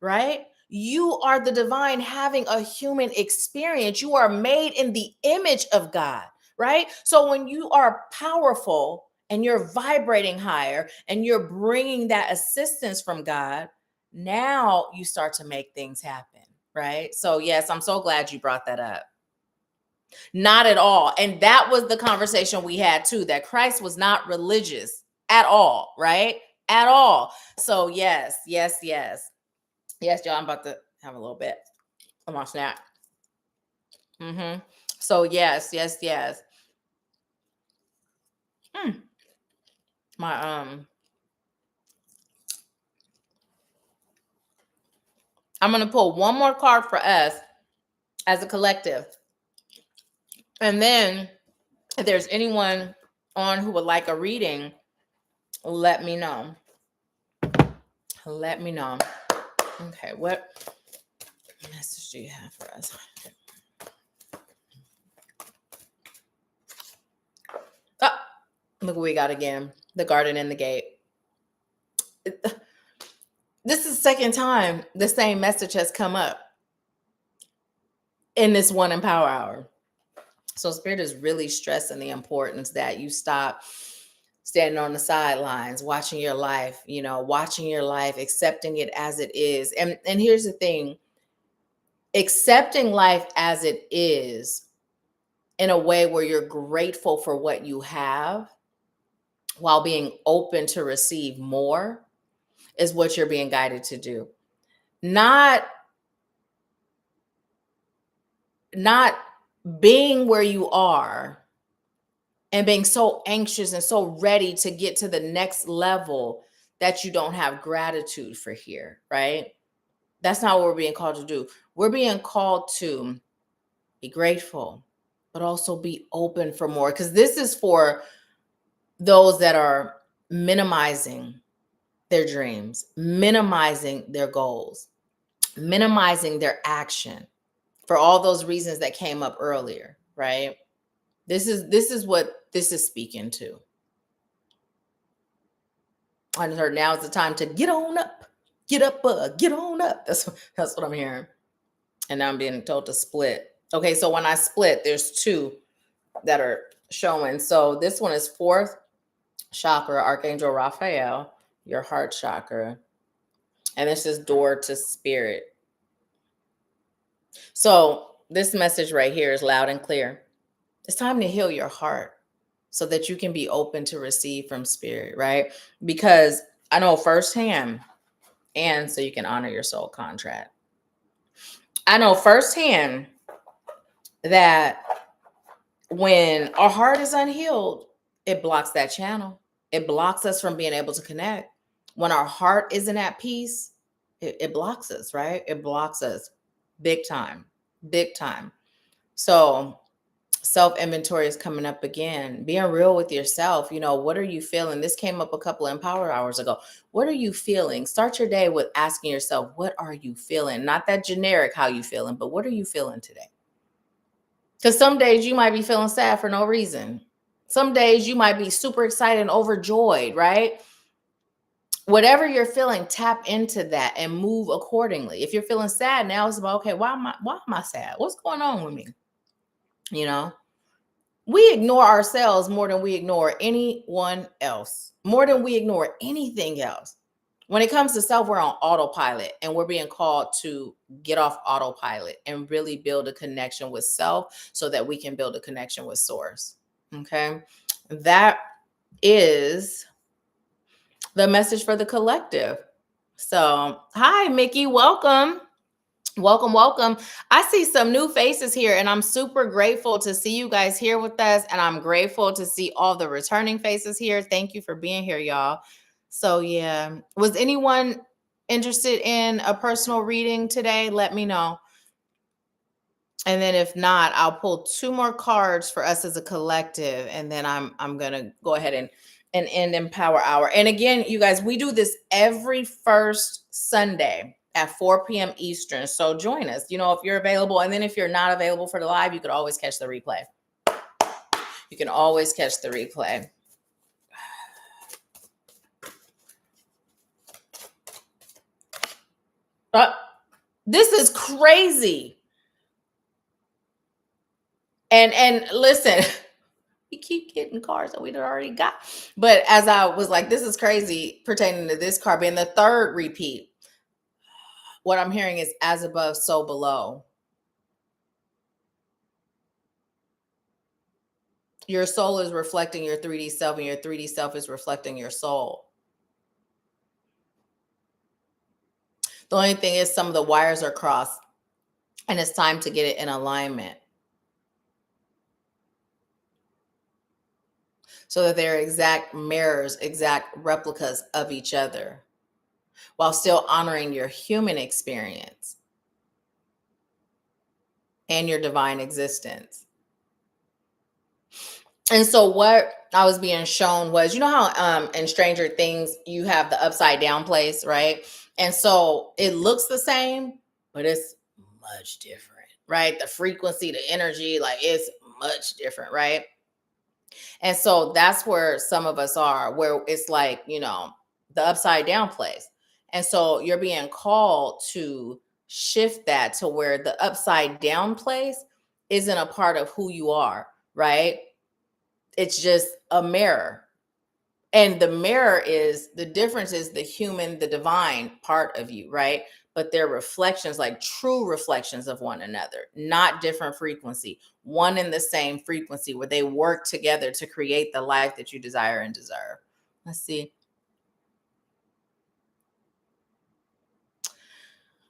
[SPEAKER 1] right? You are the divine having a human experience. You are made in the image of God, right? So when you are powerful and you're vibrating higher and you're bringing that assistance from God, now you start to make things happen, right? So yes, I'm so glad you brought that up. Not at all. And that was the conversation we had too, that Christ was not religious at all, right? At all. So yes, yes, yes. Yes, y'all, I'm about to have a little bit of my snack. So yes, yes, yes. Mm, my I'm gonna pull one more card for us as a collective. And then if there's anyone on who would like a reading, let me know. Let me know. Okay, what message do you have for us? Oh, look what we got again. The garden and the gate. This is the second time the same message has come up in this one Empower Hour. So Spirit is really stressing the importance that you stop standing on the sidelines, watching your life, watching your life, accepting it as it is. And here's the thing, accepting life as it is in a way where you're grateful for what you have while being open to receive more is what you're being guided to do. Not being where you are and being so anxious and so ready to get to the next level that you don't have gratitude for here, right? That's not what we're being called to do. We're being called to be grateful, but also be open for more. Because this is for those that are minimizing their dreams, minimizing their goals, minimizing their action for all those reasons that came up earlier, right? This is what this is speaking to. I heard now is the time to get on up, get up, get on up. That's what I'm hearing. And now I'm being told to split. Okay, so when I split, there's two that are showing. So this one is fourth chakra, Archangel Raphael, your heart chakra. And this is door to spirit. So this message right here is loud and clear. It's time to heal your heart so that you can be open to receive from spirit, right? Because I know firsthand, and so you can honor your soul contract. I know firsthand that when our heart is unhealed, it blocks that channel. It blocks us from being able to connect. When our heart isn't at peace, it blocks us, right? It blocks us big time, big time. So self inventory is coming up again. Being real with yourself. You know, what are you feeling? This came up a couple of Empower Hours ago. What are you feeling? Start your day with asking yourself, what are you feeling? Not that generic how you feeling, but what are you feeling today? Because some days you might be feeling sad for no reason. Some days you might be super excited and overjoyed, right? Whatever you're feeling, tap into that and move accordingly. If you're feeling sad now, it's about, okay, why am I sad? What's going on with me? You know? We ignore ourselves more than we ignore anyone else, more than we ignore anything else. When it comes to self, we're on autopilot and we're being called to get off autopilot and really build a connection with self so that we can build a connection with source. Okay. That is the message for the collective. So, hi, Mickey. Welcome. Welcome, welcome. I see some new faces here, and I'm super grateful to see you guys here with us. And I'm grateful to see all the returning faces here. Thank you for being here, y'all. So, yeah, was anyone interested in a personal reading today? Let me know. And then if not, I'll pull two more cards for us as a collective, and then I'm gonna go ahead and end Empower Hour. And again, you guys, we do this every first Sunday at 4 p.m. Eastern. So join us, you know, if you're available. And then if you're not available for the live, you could always catch the replay. You can always catch the replay. This is crazy. And listen, we keep getting cards that we'd already got. But as I was like, this is crazy pertaining to this card being the third repeat. What I'm hearing is as above, so below. Your soul is reflecting your 3D self, and your 3D self is reflecting your soul. The only thing is some of the wires are crossed, and it's time to get it in alignment so that they're exact mirrors, exact replicas of each other, while still honoring your human experience and your divine existence. And so what I was being shown was, you know how in Stranger Things you have the upside down place, right? And so it looks the same, but it's much different, right? The frequency, the energy, like it's much different, right? And so that's where some of us are, where it's like, you know, the upside down place. And so you're being called to shift that to where the upside down place isn't a part of who you are, right? It's just a mirror. And the mirror is the difference is the human, the divine part of you, right? But they're reflections, like true reflections of one another, not different frequency, one in the same frequency where they work together to create the life that you desire and deserve. Let's see.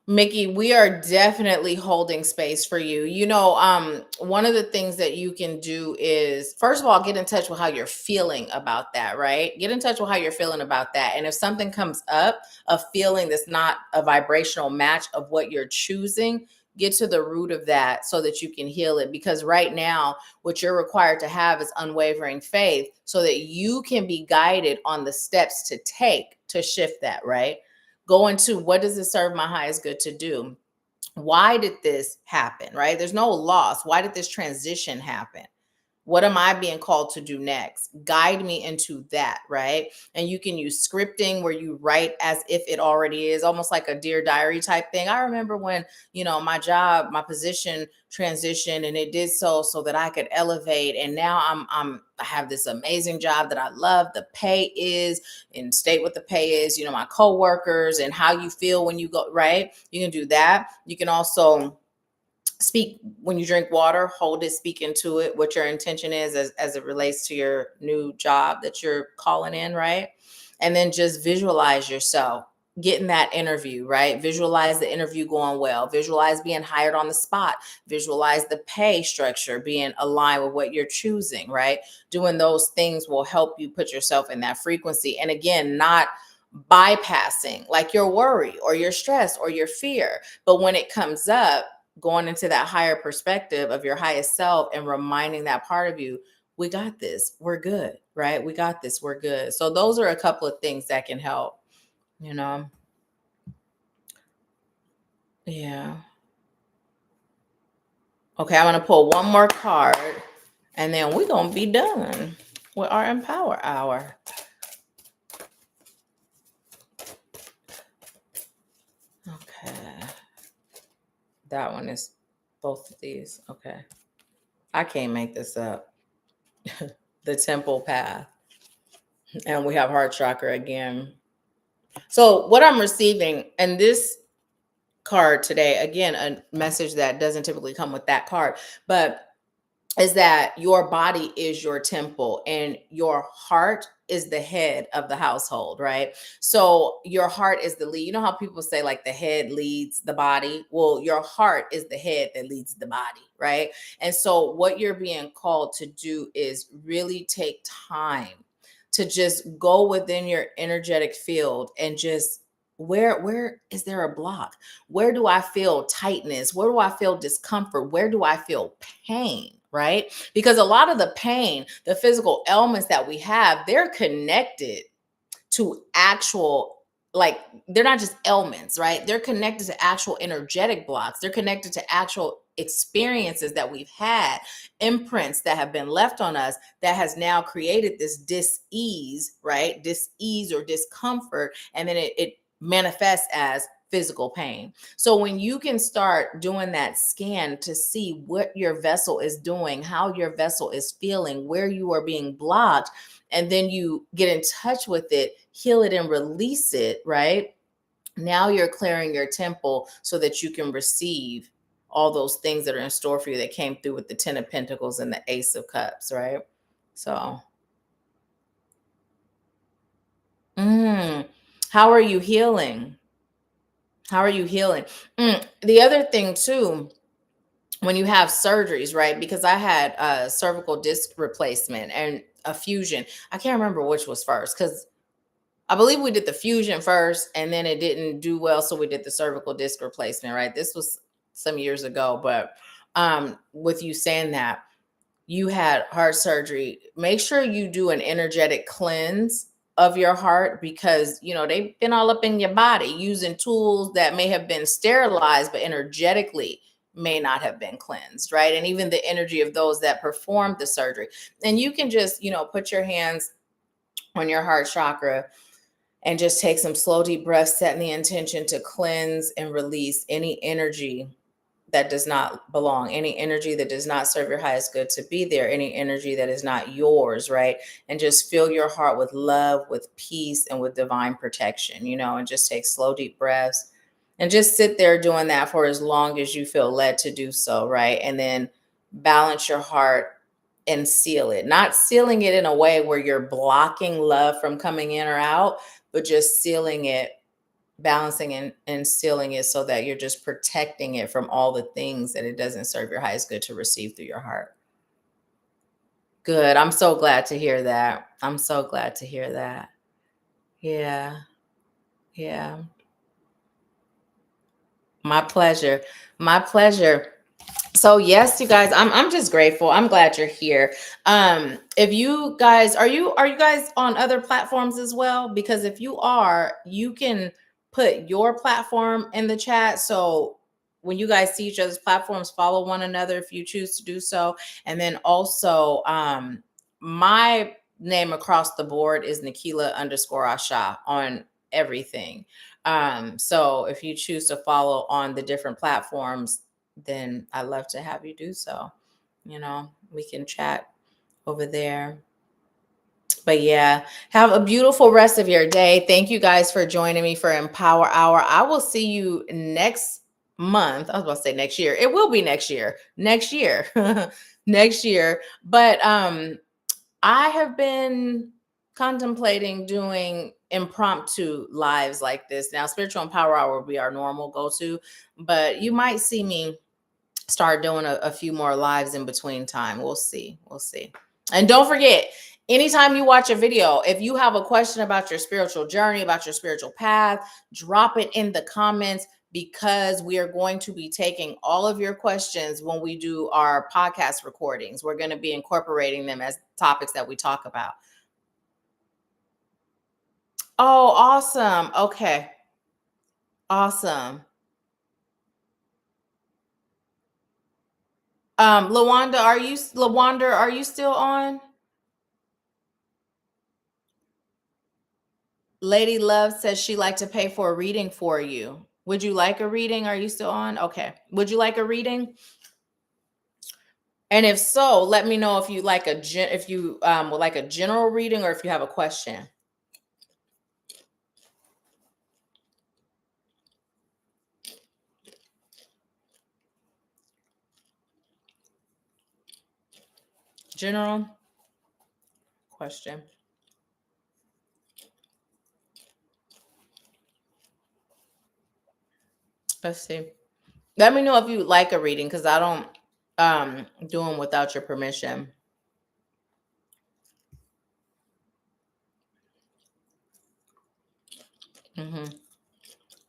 [SPEAKER 1] Mickey, we are definitely holding space for you. You know, one of the things that you can do is, first of all, get in touch with how you're feeling about that, right? Get in touch with how you're feeling about that. And if something comes up, a feeling that's not a vibrational match of what you're choosing, get to the root of that so that you can heal it. Because right now, what you're required to have is unwavering faith so that you can be guided on the steps to take to shift that, right? Go into what does it serve my highest good to do? Why did this happen? Right? There's no loss. Why did this transition happen? What am I being called to do next? Guide me into that, right? And you can use scripting where you write as if it already is, almost like a Dear Diary type thing. I remember when, my job, my position transitioned, and it did so that I could elevate. And now I have this amazing job that I love. The pay is, and state what the pay is, my coworkers and how you feel when you go, right? You can do that. You can also speak when you drink water, hold it, speak into it, what your intention is as it relates to your new job that you're calling in, right? And then just visualize yourself getting that interview, right? Visualize the interview going well, visualize being hired on the spot, visualize the pay structure being aligned with what you're choosing, right? Doing those things will help you put yourself in that frequency. And again, not bypassing like your worry or your stress or your fear, but when it comes up, going into that higher perspective of your highest self and reminding that part of you, we got this, we're good, right? We got this, we're good. So those are a couple of things that can help, you know? Yeah. Okay, I'm going to pull one more card and then we're going to be done with our Empower Hour. Okay. That one is both of these. Okay. I can't make this up. The Temple Path. And we have heart chakra again. So what I'm receiving, and this card today, again, a message that doesn't typically come with that card, but is that your body is your temple and your heart is the head of the household, right? So your heart is the lead. You know how people say like the head leads the body? Well, your heart is the head that leads the body, right? And so what you're being called to do is really take time to just go within your energetic field and just where is there a block? Where do I feel tightness? Where do I feel discomfort? Where do I feel pain? Right? Because a lot of the pain, the physical ailments that we have, they're connected to actual, like, they're not just ailments, right? They're connected to actual energetic blocks. They're connected to actual experiences that we've had, imprints that have been left on us that has now created this dis-ease, right? Dis-ease or discomfort. And then it manifests as physical pain. So when you can start doing that scan to see what your vessel is doing, how your vessel is feeling, where you are being blocked, and then you get in touch with it, heal it and release it, right? Now you're clearing your temple so that you can receive all those things that are in store for you that came through with the 10 of Pentacles and the Ace of Cups, right? So, how are you healing? How are you healing? The other thing too, when you have surgeries, right? Because I had a cervical disc replacement and a fusion. I can't remember which was first because I believe we did the fusion first and then it didn't do well. So we did the cervical disc replacement, right? This was some years ago. But with you saying that, you had heart surgery, make sure you do an energetic cleanse of your heart because they've been all up in your body using tools that may have been sterilized but energetically may not have been cleansed, right? And even the energy of those that performed the surgery. And you can just put your hands on your heart chakra and just take some slow deep breaths, setting the intention to cleanse and release any energy that does not belong, any energy that does not serve your highest good to be there, any energy that is not yours, right? And just fill your heart with love, with peace, and with divine protection, and just take slow, deep breaths and just sit there doing that for as long as you feel led to do so, right? And then balance your heart and seal it, not sealing it in a way where you're blocking love from coming in or out, but just sealing it, balancing and sealing it so that you're just protecting it from all the things that it doesn't serve your highest good to receive through your heart. Good. I'm so glad to hear that. I'm so glad to hear that. Yeah. Yeah. My pleasure. My pleasure. So yes, you guys, I'm just grateful. I'm glad you're here. If you guys are you guys on other platforms as well? Because if you are, you can put your platform in the chat so when you guys see each other's platforms, follow one another if you choose to do so. And then also, my name across the board is Nahkila_Isha on everything. So if you choose to follow on the different platforms, then I'd love to have you do so. You know, we can chat over there. But yeah, have a beautiful rest of your day. Thank you guys for joining me for Empower Hour. I will see you next month. I was about to say next year. It will be next year. Next year. Next year. But I have been contemplating doing impromptu lives like this. Now, Spiritual Empower Hour will be our normal go-to, but you might see me start doing a few more lives in between time. We'll see. We'll see. And don't forget, anytime you watch a video, if you have a question about your spiritual journey, about your spiritual path, drop it in the comments, because we are going to be taking all of your questions when we do our podcast recordings. We're going to be incorporating them as topics that we talk about. Oh, awesome. Okay. Awesome. Lawanda, are you still on? Lady Love says she'd like to pay for a reading for you. Would you like a reading? Are you still on? Okay. Would you like a reading? And if so, let me know if you like if you would like a general reading or if you have a question. General question. Let's see. Let me know if you like a reading, because I don't do them without your permission.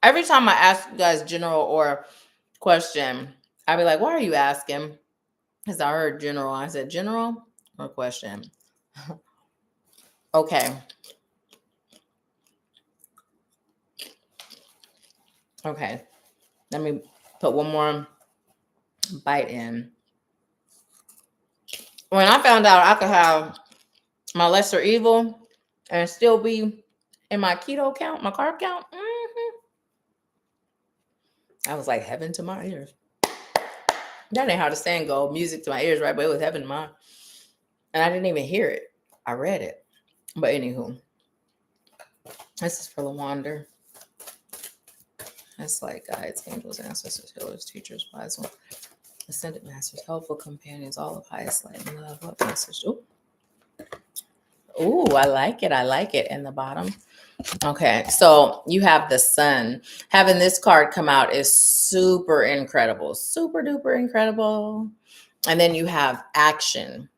[SPEAKER 1] Every time I ask you guys general or question, I'd be like, why are you asking? Because I heard general. I said general or question. Okay. Okay. Let me put one more bite in. When I found out I could have my lesser evil and still be in my keto count, my carb count, I was like, heaven to my ears. That ain't how the saying go. Music to my ears, right? But it was heaven to mine. And I didn't even hear it. I read it. But anywho, this is for Lawander. That's like guides, angels, ancestors, healers, teachers, wise ones, ascended masters, helpful companions, all of highest light and love. What message? Ooh, I like it. I like it. In the bottom. Okay, so you have the sun. Having this card come out is super incredible, super duper incredible. And then you have action.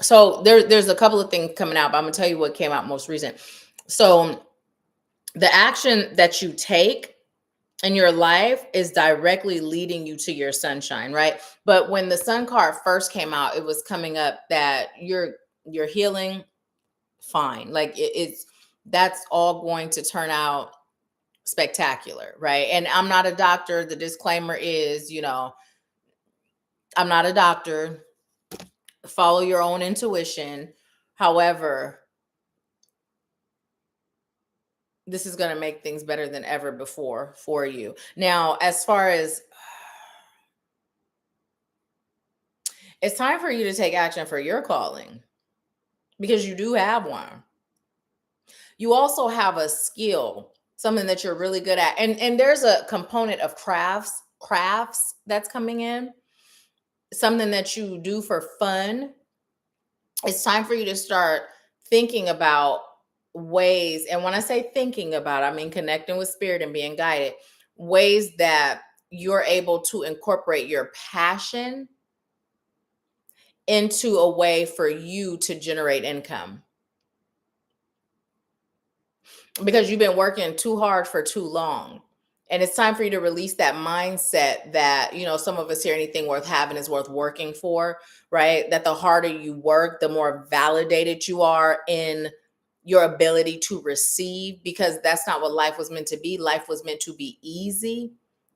[SPEAKER 1] So there's a couple of things coming out, but I'm gonna tell you what came out most recent. So the action that you take in your life is directly leading you to your sunshine, right? But when the sun card first came out, it was coming up that you're healing fine. Like it's that's all going to turn out spectacular, right? And I'm not a doctor. The disclaimer is, I'm not a doctor. Follow your own intuition. However, this is going to make things better than ever before for you. Now, as far as it's time for you to take action for your calling, because you do have one. You also have a skill, something that you're really good at. And there's a component of crafts that's coming in, something that you do for fun. It's time for you to start thinking about ways. And when I say thinking about, I mean connecting with spirit and being guided, ways that you're able to incorporate your passion into a way for you to generate income. Because you've been working too hard for too long. And it's time for you to release that mindset that, some of us here, anything worth having is worth working for, right? That the harder you work, the more validated you are in your ability to receive, because that's not what life was meant to be. Life was meant to be easy,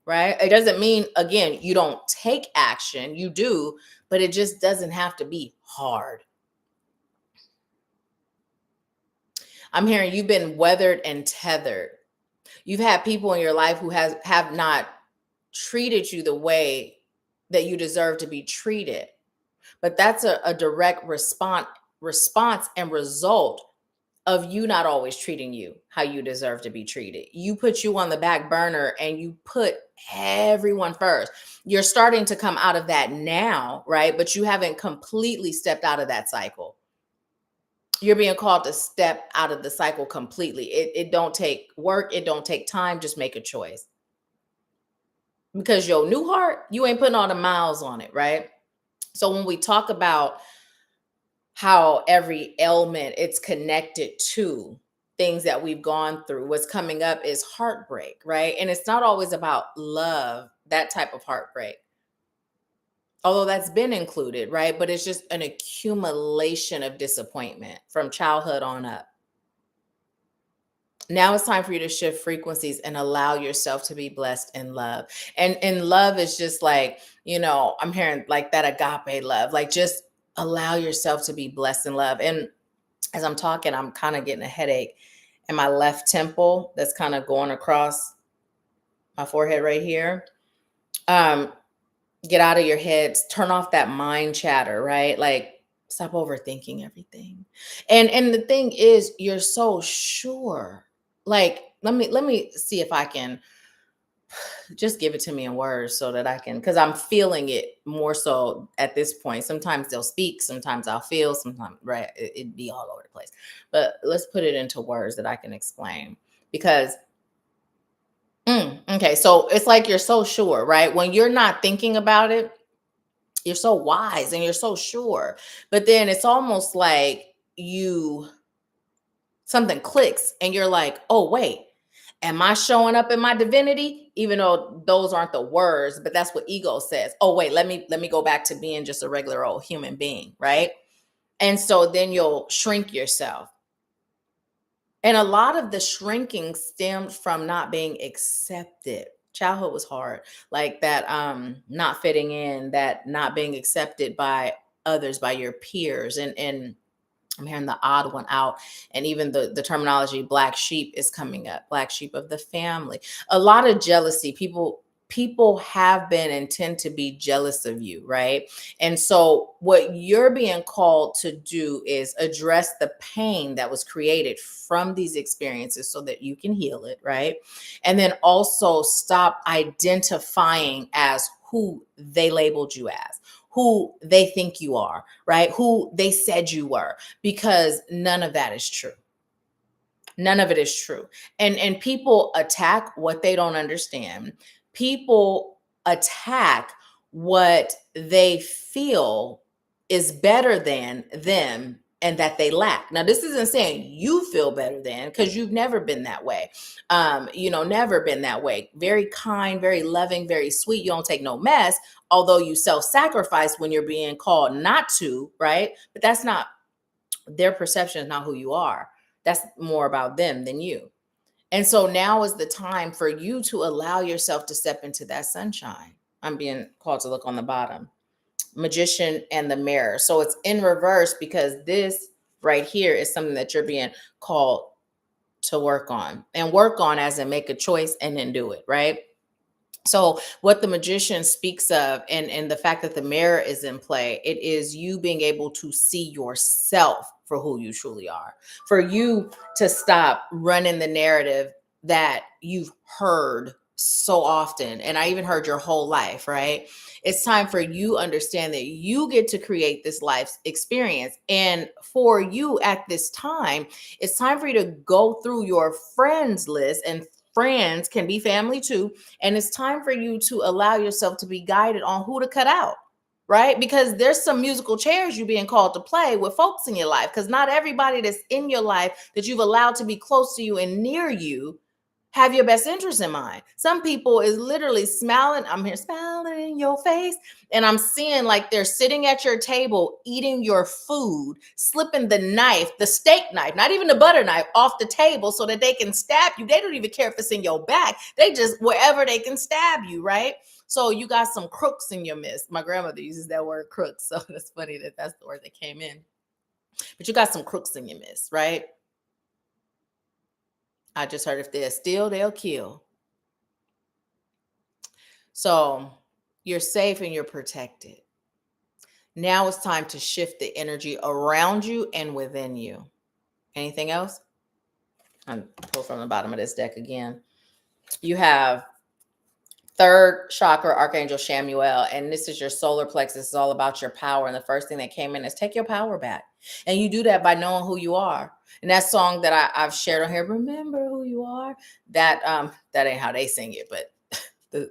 [SPEAKER 1] right? It doesn't mean, again, you don't take action. You do, but it just doesn't have to be hard. I'm hearing you've been weathered and tethered. You've had people in your life who have not treated you the way that you deserve to be treated. But that's a direct response and result of you not always treating you how you deserve to be treated. You put you on the back burner and you put everyone first. You're starting to come out of that now, right? But you haven't completely stepped out of that cycle. You're being called to step out of the cycle completely. It don't take work, it don't take time, just make a choice. Because your new heart, you ain't putting all the miles on it, right? So when we talk about how every ailment, it's connected to things that we've gone through, what's coming up is heartbreak, right? And it's not always about love, that type of heartbreak, although that's been included, right? But it's just an accumulation of disappointment from childhood on up. Now it's time for you to shift frequencies and allow yourself to be blessed in love. And love is just like, I'm hearing like that agape love, like just allow yourself to be blessed in love. And as I'm talking, I'm kind of getting a headache in my left temple that's kind of going across my forehead right here. Get out of your head, turn off that mind chatter, right? Like stop overthinking everything. And the thing is, you're so sure. Like let me see if I can just give it to me in words so that I can, because I'm feeling it more so at this point. Sometimes they'll speak, sometimes I'll feel, sometimes, right? It'd be all over the place. But let's put it into words that I can explain. Because, okay, so it's like you're so sure, right? When you're not thinking about it, you're so wise and you're so sure. But then it's almost like something clicks and you're like, oh, wait, am I showing up in my divinity? Even though those aren't the words, but that's what ego says. Oh, wait, let me go back to being just a regular old human being, right? And so then you'll shrink yourself. And a lot of the shrinking stemmed from not being accepted. Childhood was hard. Like that not fitting in, that not being accepted by others, by your peers. And I'm hearing the odd one out. And even the terminology black sheep is coming up, black sheep of the family. A lot of jealousy. People have been and tend to be jealous of you, right? And so what you're being called to do is address the pain that was created from these experiences so that you can heal it, right? And then also stop identifying as who they labeled you as, who they think you are, right? Who they said you were, because none of that is true. None of it is true. And people attack what they don't understand. People attack what they feel is better than them and that they lack. Now, this isn't saying you feel better than, because you've never been that way. Never been that way. Very kind, very loving, very sweet. You don't take no mess, although you self-sacrifice when you're being called not to, right? But that's not, their perception is not who you are. That's more about them than you. And so now is the time for you to allow yourself to step into that sunshine. I'm being called to look on the bottom. Magician and the mirror. So it's in reverse, because this right here is something that you're being called to work on, and work on as in make a choice and then do it, right? So what the magician speaks of, and the fact that the mirror is in play, it is you being able to see yourself for who you truly are, for you to stop running the narrative that you've heard so often. And I even heard your whole life, right? It's time for you understand that you get to create this life experience. And for you at this time, it's time for you to go through your friends list, and friends can be family too. And it's time for you to allow yourself to be guided on who to cut out, right? Because there's some musical chairs you're being called to play with folks in your life, because not everybody that's in your life that you've allowed to be close to you and near you have your best interest in mind. Some people is literally smiling. I'm here smiling in your face. And I'm seeing like they're sitting at your table, eating your food, slipping the knife, the steak knife, not even the butter knife, off the table so that they can stab you. They don't even care if it's in your back. They just, wherever they can stab you, right? So you got some crooks in your midst. My grandmother uses that word crooks. So that's funny that that's the word that came in. But you got some crooks in your midst, right? I just heard if they'll steal, they'll kill. So you're safe and you're protected. Now it's time to shift the energy around you and within you. Anything else? I'm pull from the bottom of this deck again. You have third chakra, Archangel Shamuel, and this is your solar plexus. It's all about your power. And the first thing that came in is take your power back. And you do that by knowing who you are. And that song that I've shared on here, remember who you are. That ain't how they sing it, but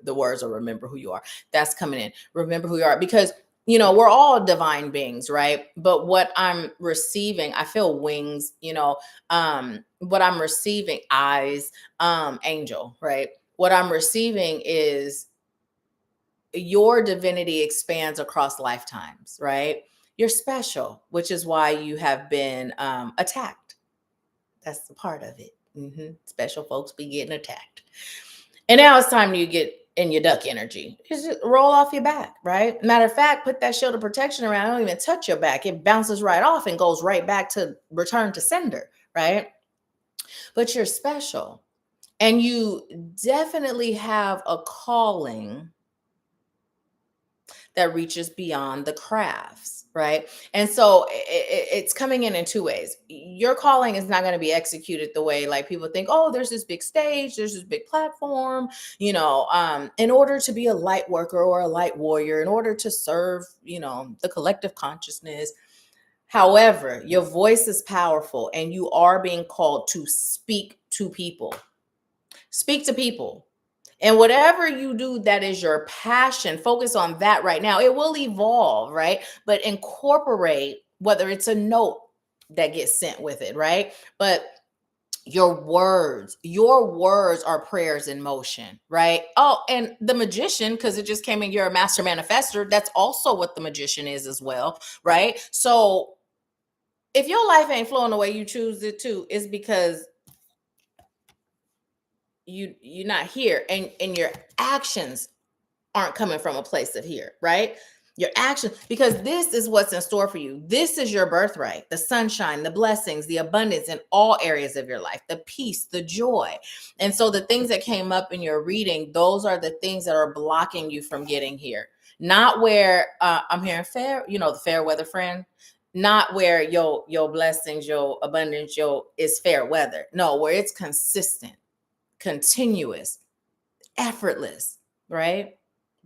[SPEAKER 1] the words are remember who you are. That's coming in. Remember who you are, because we're all divine beings, right? But what I'm receiving, I feel wings, what I'm receiving, eyes, angel, right? What I'm receiving is your divinity expands across lifetimes, right? You're special, which is why you have been attacked. That's the part of it. Special folks be getting attacked. And now it's time you get in your duck energy. Just roll off your back, right? Matter of fact, put that shield of protection around. Don't even touch your back. It bounces right off and goes right back to return to sender, right? But you're special. And you definitely have a calling that reaches beyond the crafts, right? And so it's coming in two ways. Your calling is not going to be executed the way like people think, oh, there's this big stage, there's this big platform, in order to be a light worker or a light warrior, in order to serve, the collective consciousness. However, your voice is powerful and you are being called to speak to people. Speak to people. And whatever you do that is your passion, focus on that right now. It will evolve, right? But incorporate whether it's a note that gets sent with it, right? But your words are prayers in motion, right? Oh, and the magician, because it just came in, you're a master manifester. That's also what the magician is as well, right? So if your life ain't flowing the way you choose it to, it's because you're not here, and your actions aren't coming from a place of here, right? Your actions, because this is what's in store for you. This is your birthright, the sunshine, the blessings, the abundance in all areas of your life, the peace, the joy. And so the things that came up in your reading, those are the things that are blocking you from getting here. Not where I'm hearing fair, the fair weather friend, not where your blessings, your abundance, is fair weather. No, where it's consistent, continuous, effortless, right?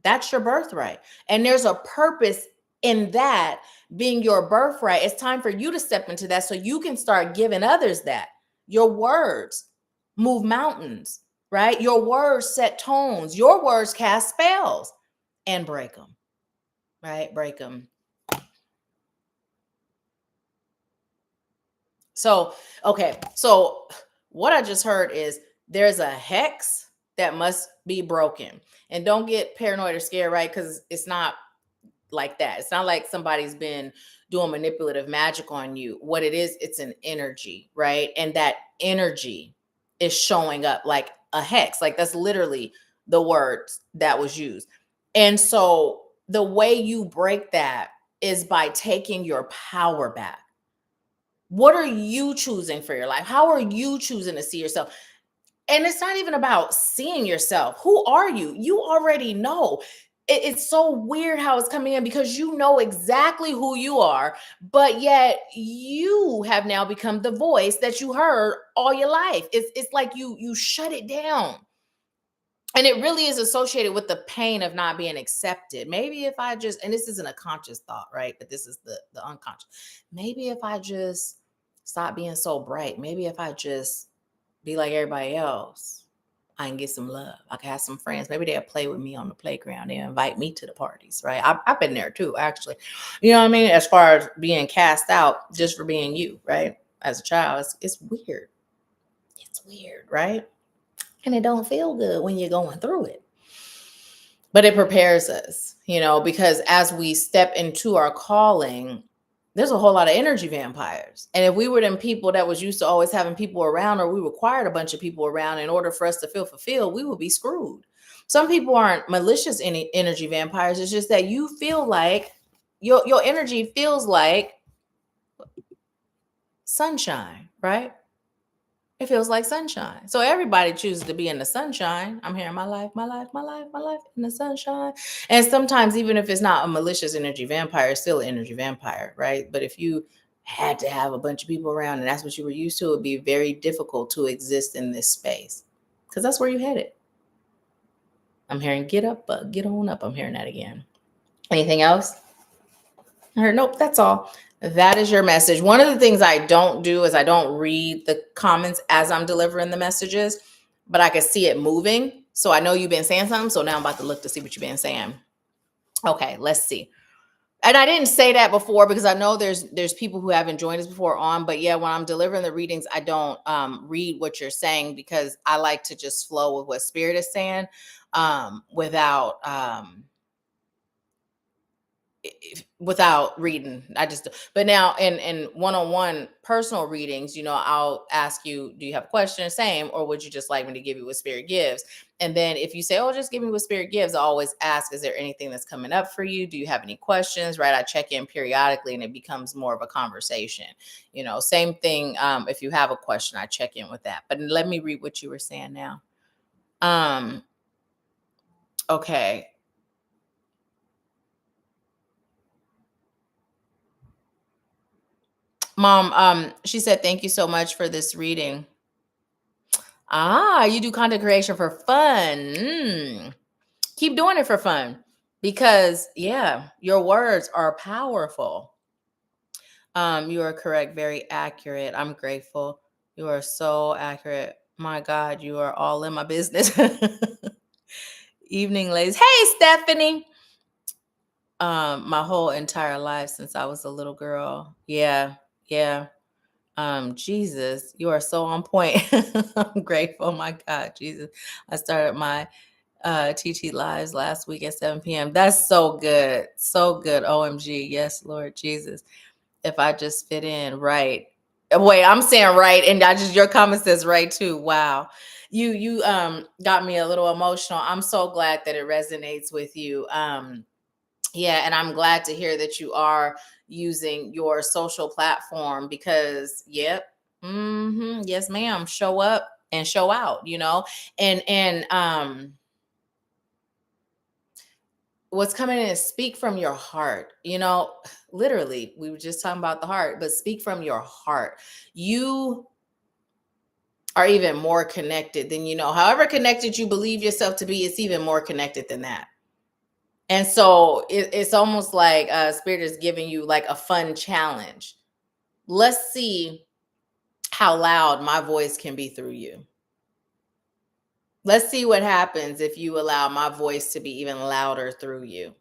[SPEAKER 1] That's your birthright. And there's a purpose in that being your birthright. It's time for you to step into that so you can start giving others that. Your words move mountains, right? Your words set tones. Your words cast spells and break them, right? Break them. So, okay. So what I just heard is there's a hex that must be broken. And don't get paranoid or scared, right? Because it's not like that. It's not like somebody's been doing manipulative magic on you. What it is, it's an energy, right? And that energy is showing up like a hex. Like that's literally the words that was used. And so the way you break that is by taking your power back. What are you choosing for your life? How are you choosing to see yourself? And it's not even about seeing yourself. Who are you? You already know. It's so weird how it's coming in because you know exactly who you are, but yet you have now become the voice that you heard all your life. It's like you shut it down. And it really is associated with the pain of not being accepted. Maybe if I just, and this isn't a conscious thought, right? But this is the unconscious. Maybe if I just stop being so bright, maybe if I just be like everybody else, I can get some love. I can have some friends. Maybe they'll play with me on the playground. They'll invite me to the parties, right? I've been there too, actually. You know what I mean? As far as being cast out just for being you, right? As a child, it's weird. It's weird, right? And it don't feel good when you're going through it. But it prepares us, because as we step into our calling, there's a whole lot of energy vampires. And if we were them people that was used to always having people around, or we required a bunch of people around in order for us to feel fulfilled, we would be screwed. Some people aren't malicious energy vampires. It's just that you feel like your energy feels like sunshine, right? It feels like sunshine. So everybody chooses to be in the sunshine. I'm here in my life in the sunshine. And sometimes, even if it's not a malicious energy vampire, it's still an energy vampire, right? But if you had to have a bunch of people around and that's what you were used to, it would be very difficult to exist in this space because that's where you headed. I'm hearing get up, get on up. I'm hearing that again. Anything else? I heard, nope, that's all. That is your message. One of the things I don't do is I don't read the comments as I'm delivering the messages, but I can see it moving. So I know you've been saying something. So now I'm about to look to see what you've been saying. Okay, let's see. And I didn't say that before because I know there's people who haven't joined us before on, but yeah, when I'm delivering the readings, I don't read what you're saying because I like to just flow with what spirit is saying without reading. But now in one-on-one personal readings, I'll ask you, do you have a question? Same. Or would you just like me to give you what spirit gives? And then if you say, oh, just give me what spirit gives, I always ask, is there anything that's coming up for you? Do you have any questions? Right. I check in periodically and it becomes more of a conversation. Same thing. If you have a question, I check in with that. But let me read what you were saying now. Okay. Mom, she said, thank you so much for this reading. You do content creation for fun. Keep doing it for fun because, yeah, your words are powerful. You are correct. Very accurate. I'm grateful. You are so accurate. My God, you are all in my business. Evening, ladies. Hey, Stephanie. My whole entire life since I was a little girl. Yeah. Jesus, you are so on point. I'm grateful. My God, Jesus. I started my TT Lives last week at 7 p.m. That's so good. So good. OMG. Yes, Lord Jesus. If I just fit in, right. Wait, I'm saying right. And your comment says right too. Wow. You got me a little emotional. I'm so glad that it resonates with you. Yeah, and I'm glad to hear that you are using your social platform because, yep, yes, ma'am, show up and show out, and what's coming in is speak from your heart, literally, we were just talking about the heart, but speak from your heart. You are even more connected than however connected you believe yourself to be, it's even more connected than that. And so it's almost like Spirit is giving you like a fun challenge. Let's see how loud my voice can be through you. Let's see what happens if you allow my voice to be even louder through you.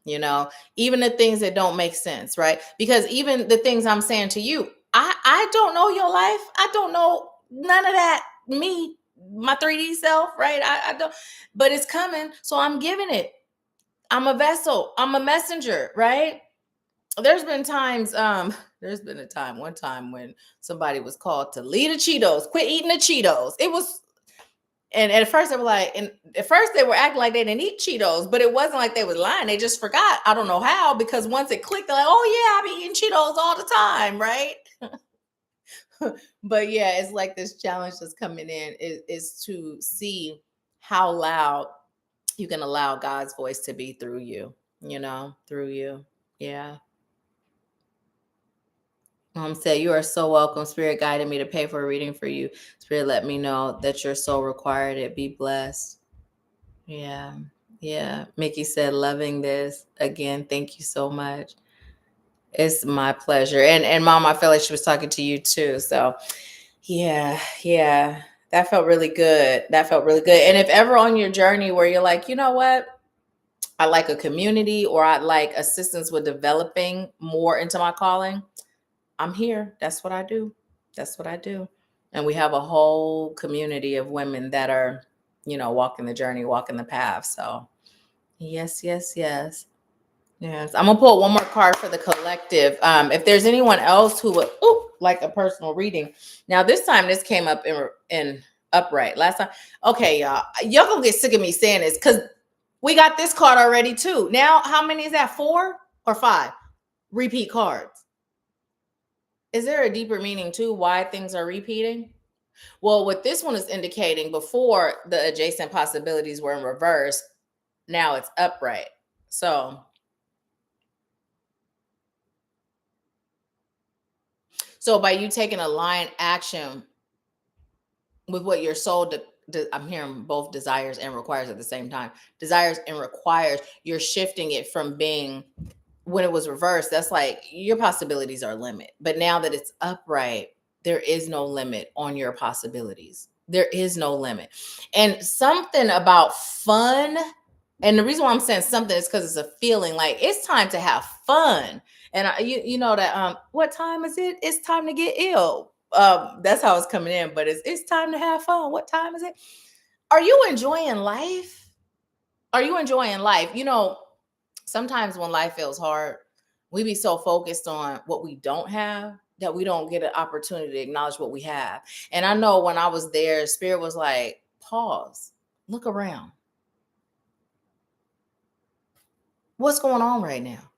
[SPEAKER 1] Even the things that don't make sense, right? Because even the things I'm saying to you, I don't know your life. I don't know none of that. Me, my 3D self, right? I don't, but it's coming. So I'm giving it. I'm a vessel. I'm a messenger, right? There's been one time when somebody was called to leave the Cheetos, quit eating the Cheetos. It was, and at first they were like, and at first they were acting like they didn't eat Cheetos, but it wasn't like they was lying. They just forgot. I don't know how, because once it clicked, they're like, oh yeah, I be eating Cheetos all the time, right? But yeah, it's like this challenge that's coming in is to see how loud you can allow God's voice to be through you, through you. Yeah. Said, you are so welcome. Spirit guided me to pay for a reading for you. Spirit let me know that your soul required it. Be blessed. Yeah. Yeah. Mickey said, loving this. Again, thank you so much. It's my pleasure. And Mom, I feel like she was talking to you too. So yeah. That felt really good. And if ever on your journey where you're like, you know what? I like a community, or I'd like assistance with developing more into my calling, I'm here. That's what I do. And we have a whole community of women that are, walking the journey, walking the path. So, yes, yes, yes. Yes. I'm going to pull one more card for the collective. If there's anyone else who would like a personal reading. Now, this time this came up in upright. Last time. Okay, y'all going to get sick of me saying this because we got this card already too. Now, how many is that? 4 or 5 repeat cards? Is there a deeper meaning to why things are repeating? Well, what this one is indicating, before the adjacent possibilities were in reverse, now it's upright. So by you taking a line action with what your soul I'm hearing both desires and requires at the same time. Desires and requires, you're shifting it from being, when it was reversed, that's like your possibilities are limit. But now that it's upright, there is no limit on your possibilities. There is no limit. And something about fun, and the reason why I'm saying something is because it's a feeling like it's time to have fun. And you know that what time is it? It's time to get ill. That's how it's coming in, but it's time to have fun. What time is it? Are you enjoying life? Are you enjoying life? Sometimes when life feels hard, we be so focused on what we don't have that we don't get an opportunity to acknowledge what we have. And I know when I was there, Spirit was like, pause, look around. What's going on right now?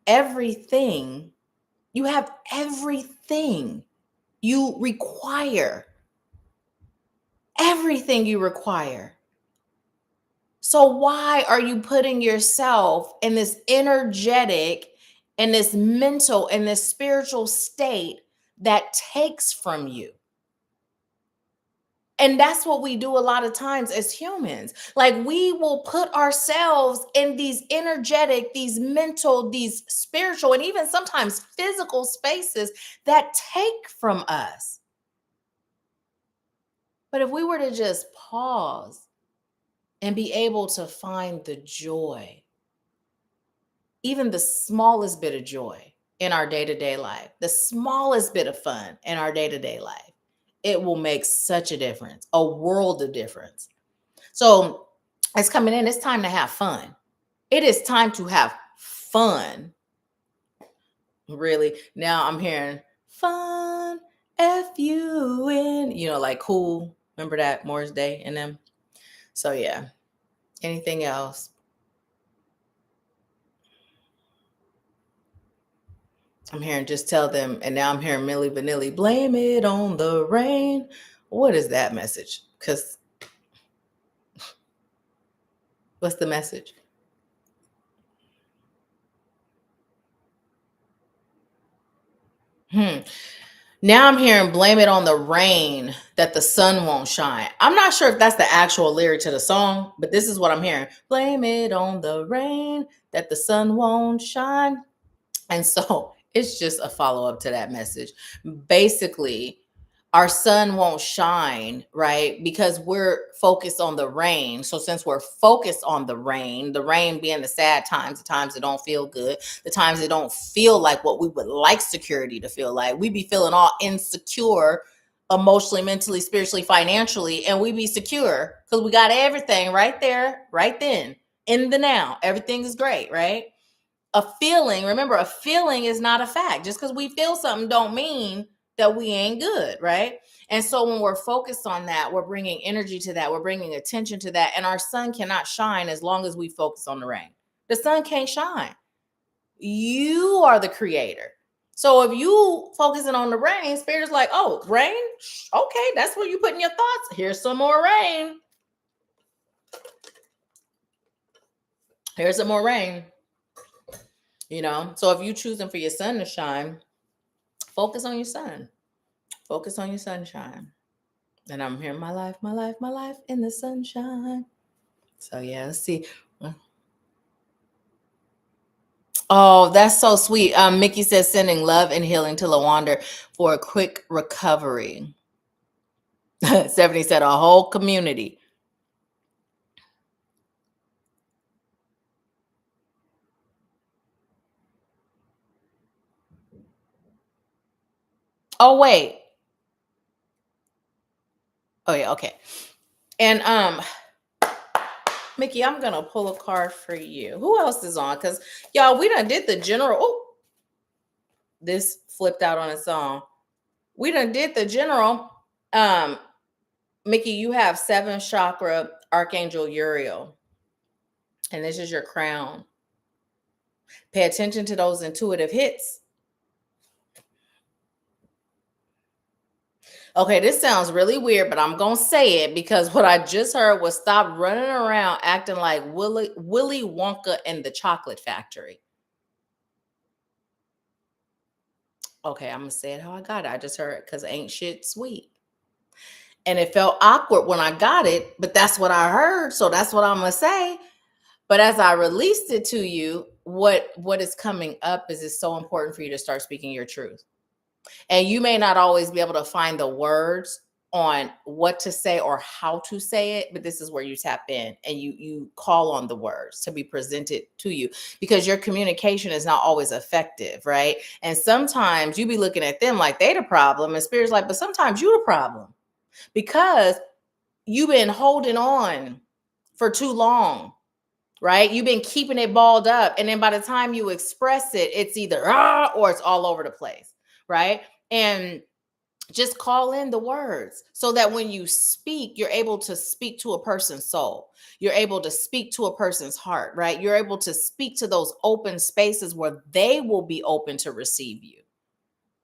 [SPEAKER 1] Everything, you have everything you require. Everything you require. So why are you putting yourself in this energetic and this mental and this spiritual state that takes from you? And that's what we do a lot of times as humans. Like, we will put ourselves in these energetic, these mental, these spiritual, and even sometimes physical spaces that take from us. But if we were to just pause and be able to find the joy, even the smallest bit of joy in our day-to-day life, the smallest bit of fun in our day-to-day life, it will make such a difference, a world of difference. So it's coming in. It's time to have fun. It is time to have fun. Really. Now I'm hearing fun, F-U-N, like cool. Remember that Morris Day and them? So yeah. Anything else? I'm hearing just tell them, and now I'm hearing Milli Vanilli, blame it on the rain. What is that message? Because what's the message? Now I'm hearing blame it on the rain that the sun won't shine. I'm not sure if that's the actual lyric to the song, but this is what I'm hearing. Blame it on the rain that the sun won't shine. And so it's just a follow up to that message. Basically, our sun won't shine, right? Because we're focused on the rain. So since we're focused on the rain being the sad times, the times that don't feel good, the times that don't feel like what we would like security to feel like, we be feeling all insecure emotionally, mentally, spiritually, financially, and we be secure because we got everything right there, right then, in the now. Everything is great, right? A feeling, remember, a feeling is not a fact. Just because we feel something don't mean that we ain't good, right? And so when we're focused on that, we're bringing energy to that, we're bringing attention to that, and our sun cannot shine as long as we focus on the rain. The sun can't shine. You are the creator. So if you focusing on the rain, Spirit is like, oh, rain? Okay, that's where you putting your thoughts. Here's some more rain. Here's some more rain. So if you choosing for your sun to shine, focus on your sun. Focus on your sunshine. And I'm hearing my life, my life, my life in the sunshine. So yeah, let's see. Oh, that's so sweet. Mickey says sending love and healing to Lawanda for a quick recovery. Stephanie said a whole community. Oh, wait. Oh yeah, okay. And Mickey, I'm gonna pull a card for you. Who else is on? Because y'all, we done did the general. Oh, this flipped out on its own. We done did the general. Um, Mickey, you have 7th chakra, Archangel Uriel, and this is your crown. Pay attention to those intuitive hits. Okay, this sounds really weird, but I'm gonna say it because what I just heard was stop running around acting like Willy Wonka and the Chocolate Factory. Okay, I'm gonna say it how I got it. I just heard it because ain't shit sweet. And it felt awkward when I got it, but that's what I heard. So that's what I'm gonna say. But as I released it to you, what is coming up is it's so important for you to start speaking your truth. And you may not always be able to find the words on what to say or how to say it, but this is where you tap in and you call on the words to be presented to you, because your communication is not always effective, right? And sometimes you be looking at them like they the problem, and spirit's like, but sometimes you the problem, because you've been holding on for too long, right? You've been keeping it balled up, and then by the time you express it, it's either or it's all over the place, right? And just call in the words so that when you speak, you're able to speak to a person's soul. You're able to speak to a person's heart, right? You're able to speak to those open spaces where they will be open to receive you,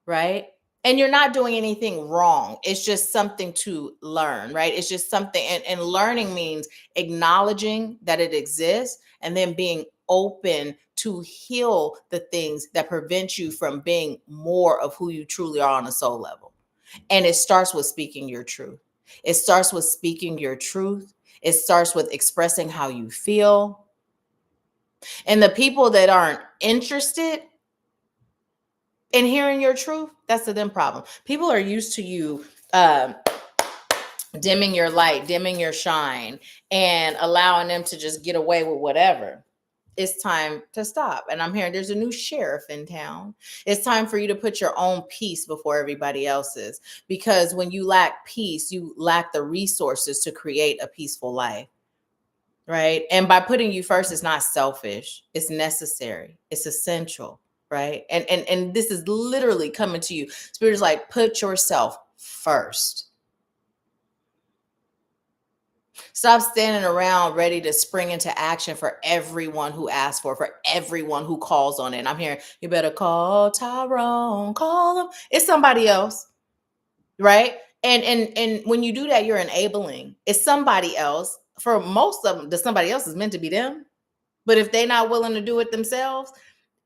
[SPEAKER 1] right? And you're not doing anything wrong. It's just something to learn, right? It's just something. And learning means acknowledging that it exists and then being open to heal the things that prevent you from being more of who you truly are on a soul level. And it starts with speaking your truth. It starts with speaking your truth. It starts with expressing how you feel. And the people that aren't interested in hearing your truth, that's a them problem. People are used to you dimming your light, dimming your shine, and allowing them to just get away with whatever. It's time to stop. And I'm hearing there's a new sheriff in town. It's time for you to put your own peace before everybody else's, because when you lack peace, you lack the resources to create a peaceful life. Right. And by putting you first, it's not selfish. It's necessary. It's essential. Right. And this is literally coming to you. Spirit is like, put yourself first. Stop standing around ready to spring into action for everyone who asks for everyone who calls on it. And I'm hearing, you better call Tyrone, call them. It's somebody else. Right. And when you do that, you're enabling. It's somebody else. For most of them, the somebody else is meant to be them. But if they're not willing to do it themselves,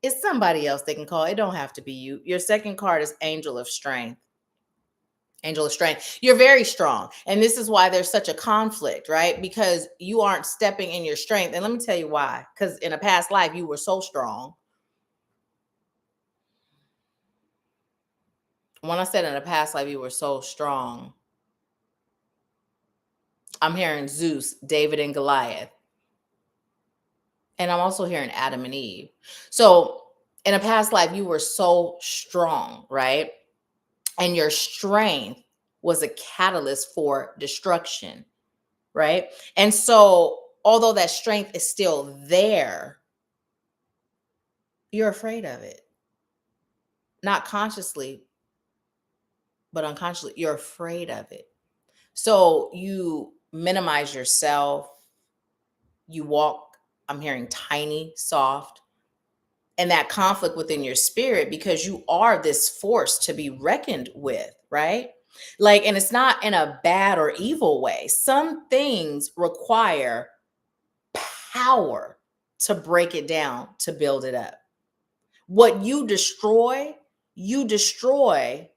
[SPEAKER 1] it's somebody else they can call. It don't have to be you. Your second card is Angel of Strength. Angel of Strength. You're very strong. And this is why there's such a conflict, right? Because you aren't stepping in your strength. And let me tell you why. Because in a past life, you were so strong. When I said in a past life, you were so strong, I'm hearing Zeus, David, and Goliath. And I'm also hearing Adam and Eve. So in a past life, you were so strong, right? And your strength was a catalyst for destruction, right? And so, although that strength is still there, you're afraid of it. Not consciously, but unconsciously, you're afraid of it. So, you minimize yourself. You walk, I'm hearing tiny, soft, and that conflict within your spirit, because you are this force to be reckoned with, right? Like, and it's not in a bad or evil way. Some things require power to break it down, to build it up. What you destroy,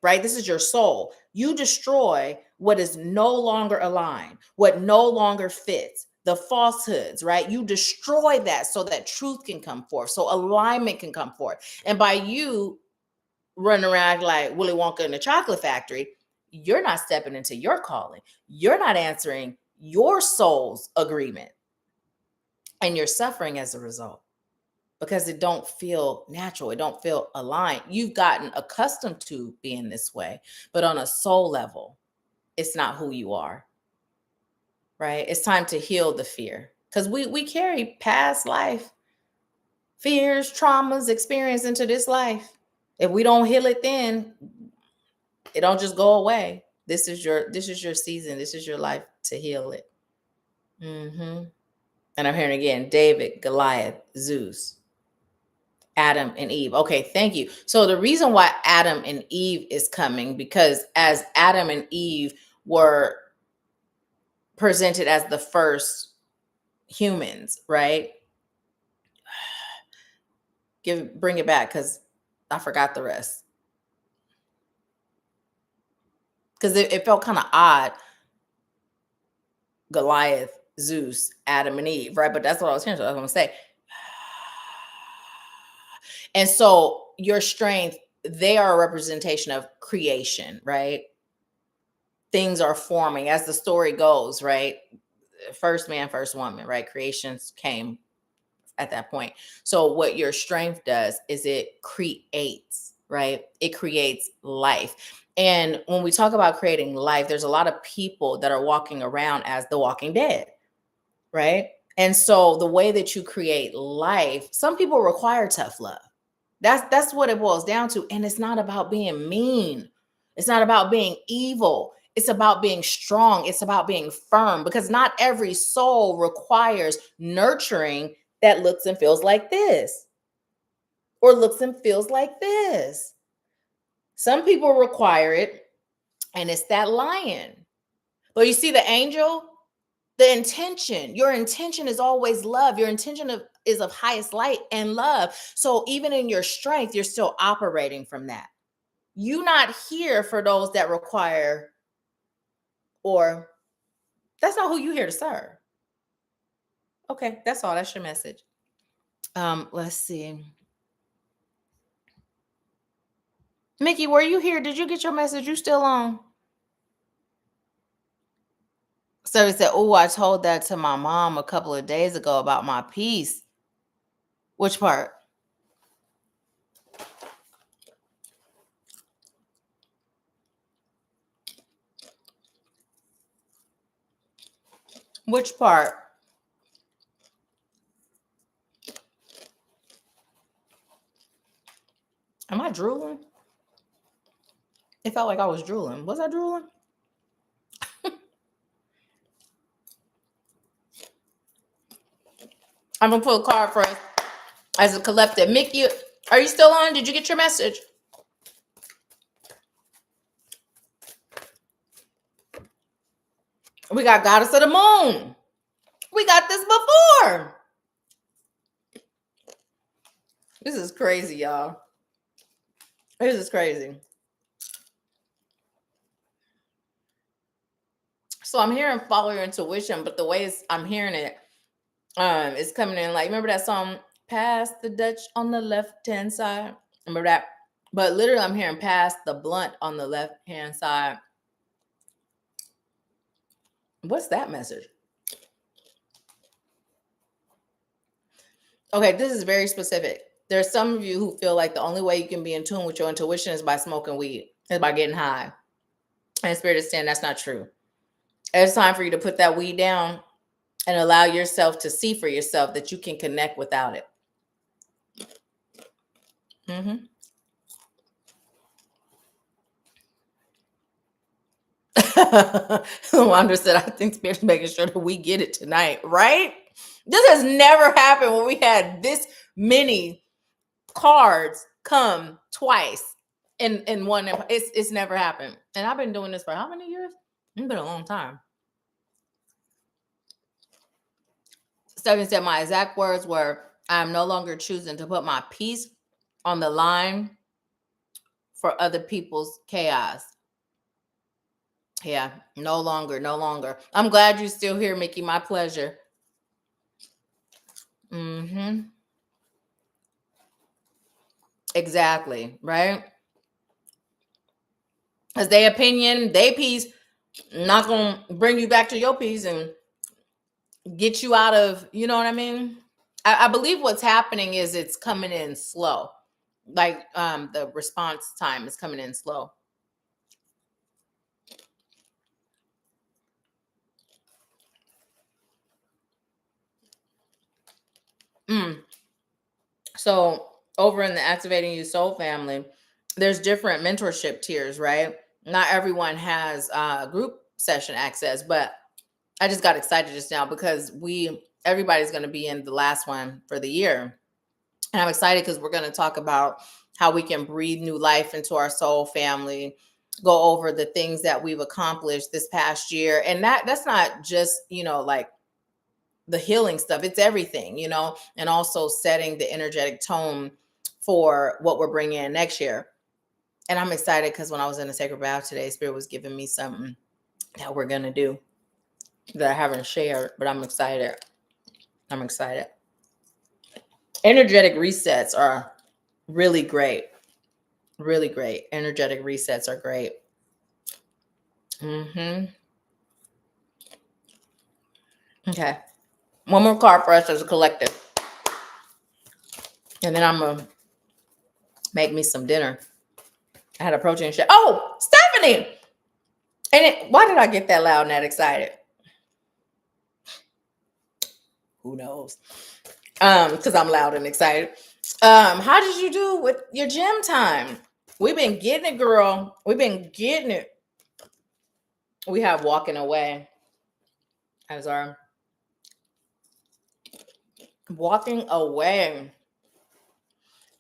[SPEAKER 1] right? This is your soul. You destroy what is no longer aligned, what no longer fits, the falsehoods, right? You destroy that so that truth can come forth, so alignment can come forth. And by you running around like Willy Wonka in the chocolate factory, you're not stepping into your calling. You're not answering your soul's agreement. And you're suffering as a result, because it don't feel natural. It don't feel aligned. You've gotten accustomed to being this way, but on a soul level, it's not who you are. right? It's time to heal the fear, because we carry past life fears, traumas, experience into this life. If we don't heal it, then it don't just go away. This is your season. This is your life to heal it. Mm-hmm. And I'm hearing again, David, Goliath, Zeus, Adam and Eve. Okay, thank you. So the reason why Adam and Eve is coming, because as Adam and Eve were presented as the first humans, right? Bring it back, because I forgot the rest. Because it felt kind of odd. Goliath, Zeus, Adam and Eve, right? But that's what I was hearing. So I was going to say. And so your strength, they are a representation of creation, right? Things are forming as the story goes, right? First man, first woman, right? Creations came at that point. So what your strength does is it creates, right? It creates life. And when we talk about creating life, there's a lot of people that are walking around as the walking dead, right? And so the way that you create life, some people require tough love. That's what it boils down to. And it's not about being mean. It's not about being evil. It's about being strong. It's about being firm, because not every soul requires nurturing that looks and feels like this, or looks and feels like this. Some people require it, and it's that lion. But you see the angel, the intention, your intention is always love. Your intention is of highest light and love. So even in your strength, you're still operating from that. You're not here for those that require, or that's not who you're here to serve. Okay, that's all. That's your message. Let's see. Mickey, were you here? Did you get your message? You still on? So he said, oh, I told that to my mom a couple of days ago about my piece. Which part? Which part? Am I drooling? It felt like I was drooling. Was I drooling? I'm gonna pull a card for us as a collective. Mickey, are you still on? Did you get your message? We got Goddess of the Moon. We got this before. This is crazy, y'all. This is crazy. So I'm hearing follow your intuition, but the way I'm hearing it, it's coming in like, remember that song, Pass the Dutch on the left-hand side? Remember that? But literally I'm hearing pass the blunt on the left-hand side. What's that message? Okay, this is very specific. There's some of you who feel like the only way you can be in tune with your intuition is by smoking weed, is by getting high. And Spirit is saying that's not true. It's time for you to put that weed down and allow yourself to see for yourself that you can connect without it. Mm-hmm. Wanda said, I think Spirit's making sure that we get it tonight, right? This has never happened when we had this many cards come twice in one. It's never happened. And I've been doing this for how many years? It's been a long time. Stephanie said, my exact words were, I'm no longer choosing to put my peace on the line for other people's chaos. Yeah, no longer. I'm glad you're still here, Mickey. My pleasure. Mm-hmm. Exactly, right? Because their opinion, their piece, not gonna bring you back to your piece and get you out of, you know what I mean? I believe what's happening is it's coming in slow. Like the response time is coming in slow. So over in the Activating You Soul family, there's different mentorship tiers, right? Not everyone has group session access, but I just got excited just now because everybody's going to be in the last one for the year. And I'm excited because we're going to talk about how we can breathe new life into our soul family, go over the things that we've accomplished this past year. And that's not just, like the healing stuff, it's everything, and also setting the energetic tone for what we're bringing in next year. And I'm excited because when I was in the sacred bath today, Spirit was giving me something that we're going to do that I haven't shared, but I'm excited. I'm excited. Energetic resets are really great. Really great. Energetic resets are great. Okay. One more card for us as a collective. And then I'm going to make me some dinner. I had a protein shake. Oh, Stephanie! And why did I get that loud and that excited? Who knows? Because I'm loud and excited. How did you do with your gym time? We've been getting it, girl. We've been getting it. We have walking away as our walking away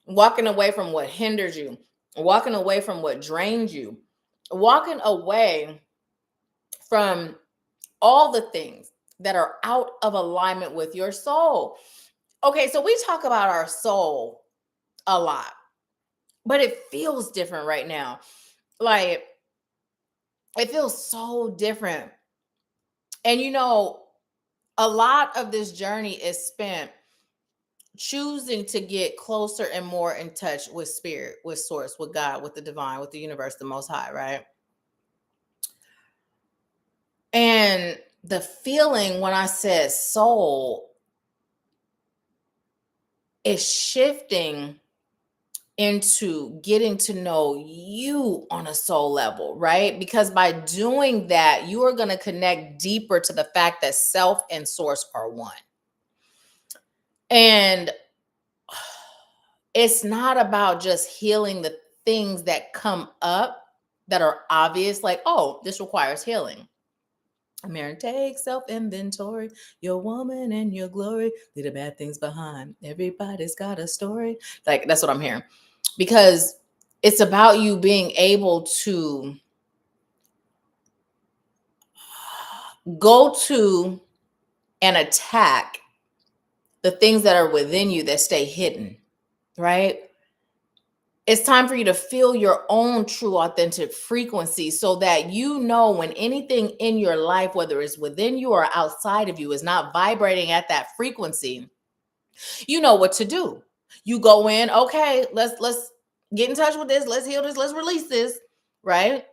[SPEAKER 1] from what hinders you, walking away from what drains you, walking away from all the things that are out of alignment with your soul. Okay, so we talk about our soul a lot, but it feels different right now. Like, it feels so different. And a lot of this journey is spent choosing to get closer and more in touch with spirit, with source, with God, with the divine, with the universe, the most high, right? And the feeling when I said soul is shifting into getting to know you on a soul level, right? Because by doing that, you are going to connect deeper to the fact that self and source are one. And it's not about just healing the things that come up that are obvious, like, oh, this requires healing. Mary, take self-inventory, your woman and your glory, leave the bad things behind. Everybody's got a story. Like, that's what I'm hearing. Because it's about you being able to go to and attack the things that are within you that stay hidden, right? It's time for you to feel your own true, authentic frequency so that when anything in your life, whether it's within you or outside of you, is not vibrating at that frequency, you know what to do. You go in, okay, let's get in touch with this, let's heal this, let's release this, right?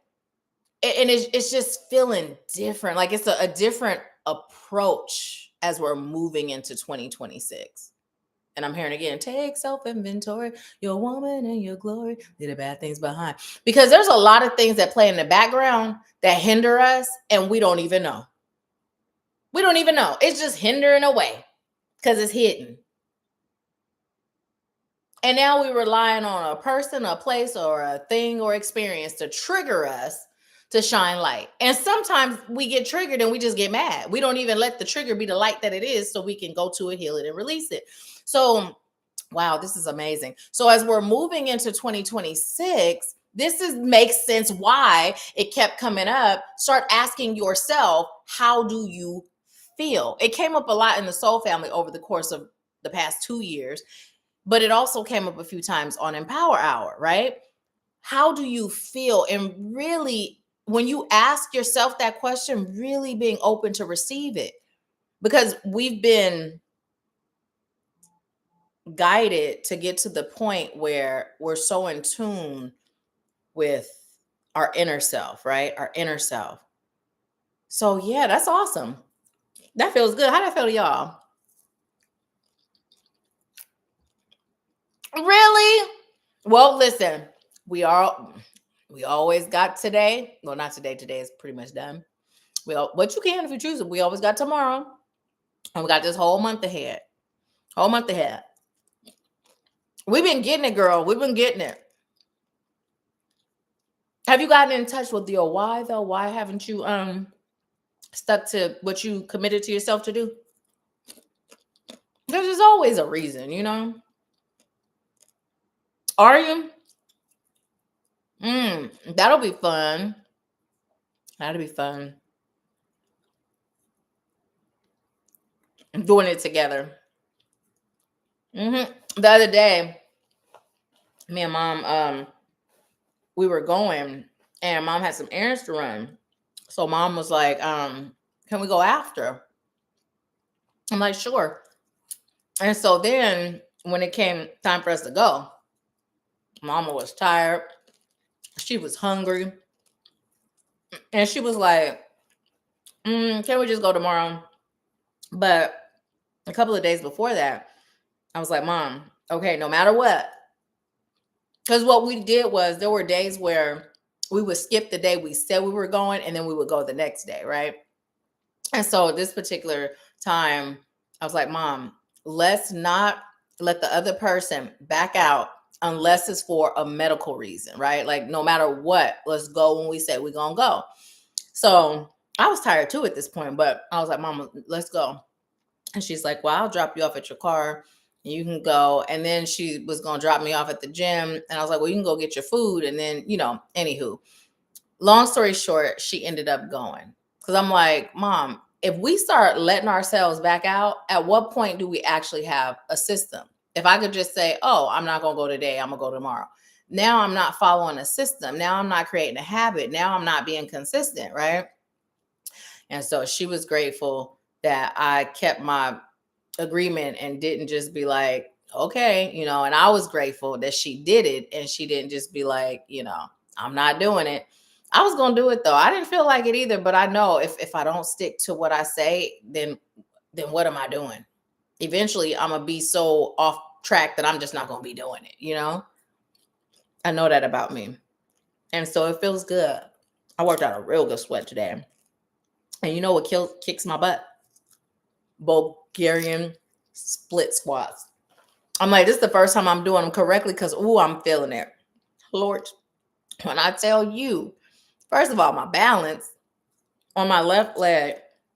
[SPEAKER 1] And it's just feeling different. Like, it's a different approach as we're moving into 2026. And I'm hearing again, take self-inventory, your woman and your glory, leave the bad things behind. Because there's a lot of things that play in the background that hinder us, and we don't even know. We don't even know. It's just hindering away because it's hidden. And now we're relying on a person, a place, or a thing or experience to trigger us to shine light. And sometimes we get triggered and we just get mad. We don't even let the trigger be the light that it is so we can go to it, heal it, and release it. So, wow, this is amazing. So as we're moving into 2026, makes sense why it kept coming up. Start asking yourself, how do you feel? It came up a lot in the soul family over the course of the past 2 years, but it also came up a few times on Empower Hour, right? How do you feel? And really, when you ask yourself that question, really being open to receive it, because we've been guided to get to the point where we're so in tune with our inner self, right? Our inner self. So yeah, that's awesome. That feels good. How that feel to y'all? Really? Well, listen, we always got today. Well, not today. Today is pretty much done. What you can if you choose it. We always got tomorrow. And we got this whole month ahead. Whole month ahead. We've been getting it, girl. We've been getting it. Have you gotten in touch with your why though? Why haven't you stuck to what you committed to yourself to do? There's always a reason, you know. Are you? That'll be fun. That'll be fun. Doing it together. The other day, me and mom, we were going, and mom had some errands to run. So mom was like, can we go after? I'm like, sure. And so then when it came time for us to go, mama was tired. She was hungry. And she was like, can we just go tomorrow? But a couple of days before that, I was like, Mom, okay, no matter what. Because what we did was there were days where we would skip the day we said we were going, and then we would go the next day, right? And so this particular time, I was like, Mom, let's not let the other person back out unless it's for a medical reason, right? Like no matter what, let's go when we say we're going to go. So I was tired too at this point, but I was like, Mama, let's go. And she's like, well, I'll drop you off at your car and you can go. And then she was going to drop me off at the gym. And I was like, well, you can go get your food. And then, anywho, long story short, she ended up going. Because I'm like, Mom, if we start letting ourselves back out, at what point do we actually have a system? If I could just say, oh, I'm not going to go today, I'm going to go tomorrow. Now I'm not following a system. Now I'm not creating a habit. Now I'm not being consistent, right? And so she was grateful that I kept my agreement and didn't just be like, okay, and I was grateful that she did it and she didn't just be like, I'm not doing it. I was going to do it though. I didn't feel like it either, but I know if I don't stick to what I say, then what am I doing? Eventually I'm going to be so off track that I'm just not going to be doing it, I know that about me. And so it feels good. I worked out a real good sweat today. And you know what kicks my butt? Bulgarian split squats. I'm like, this is the first time I'm doing them correctly because, I'm feeling it. Lord, when I tell you, first of all, my balance on my left leg,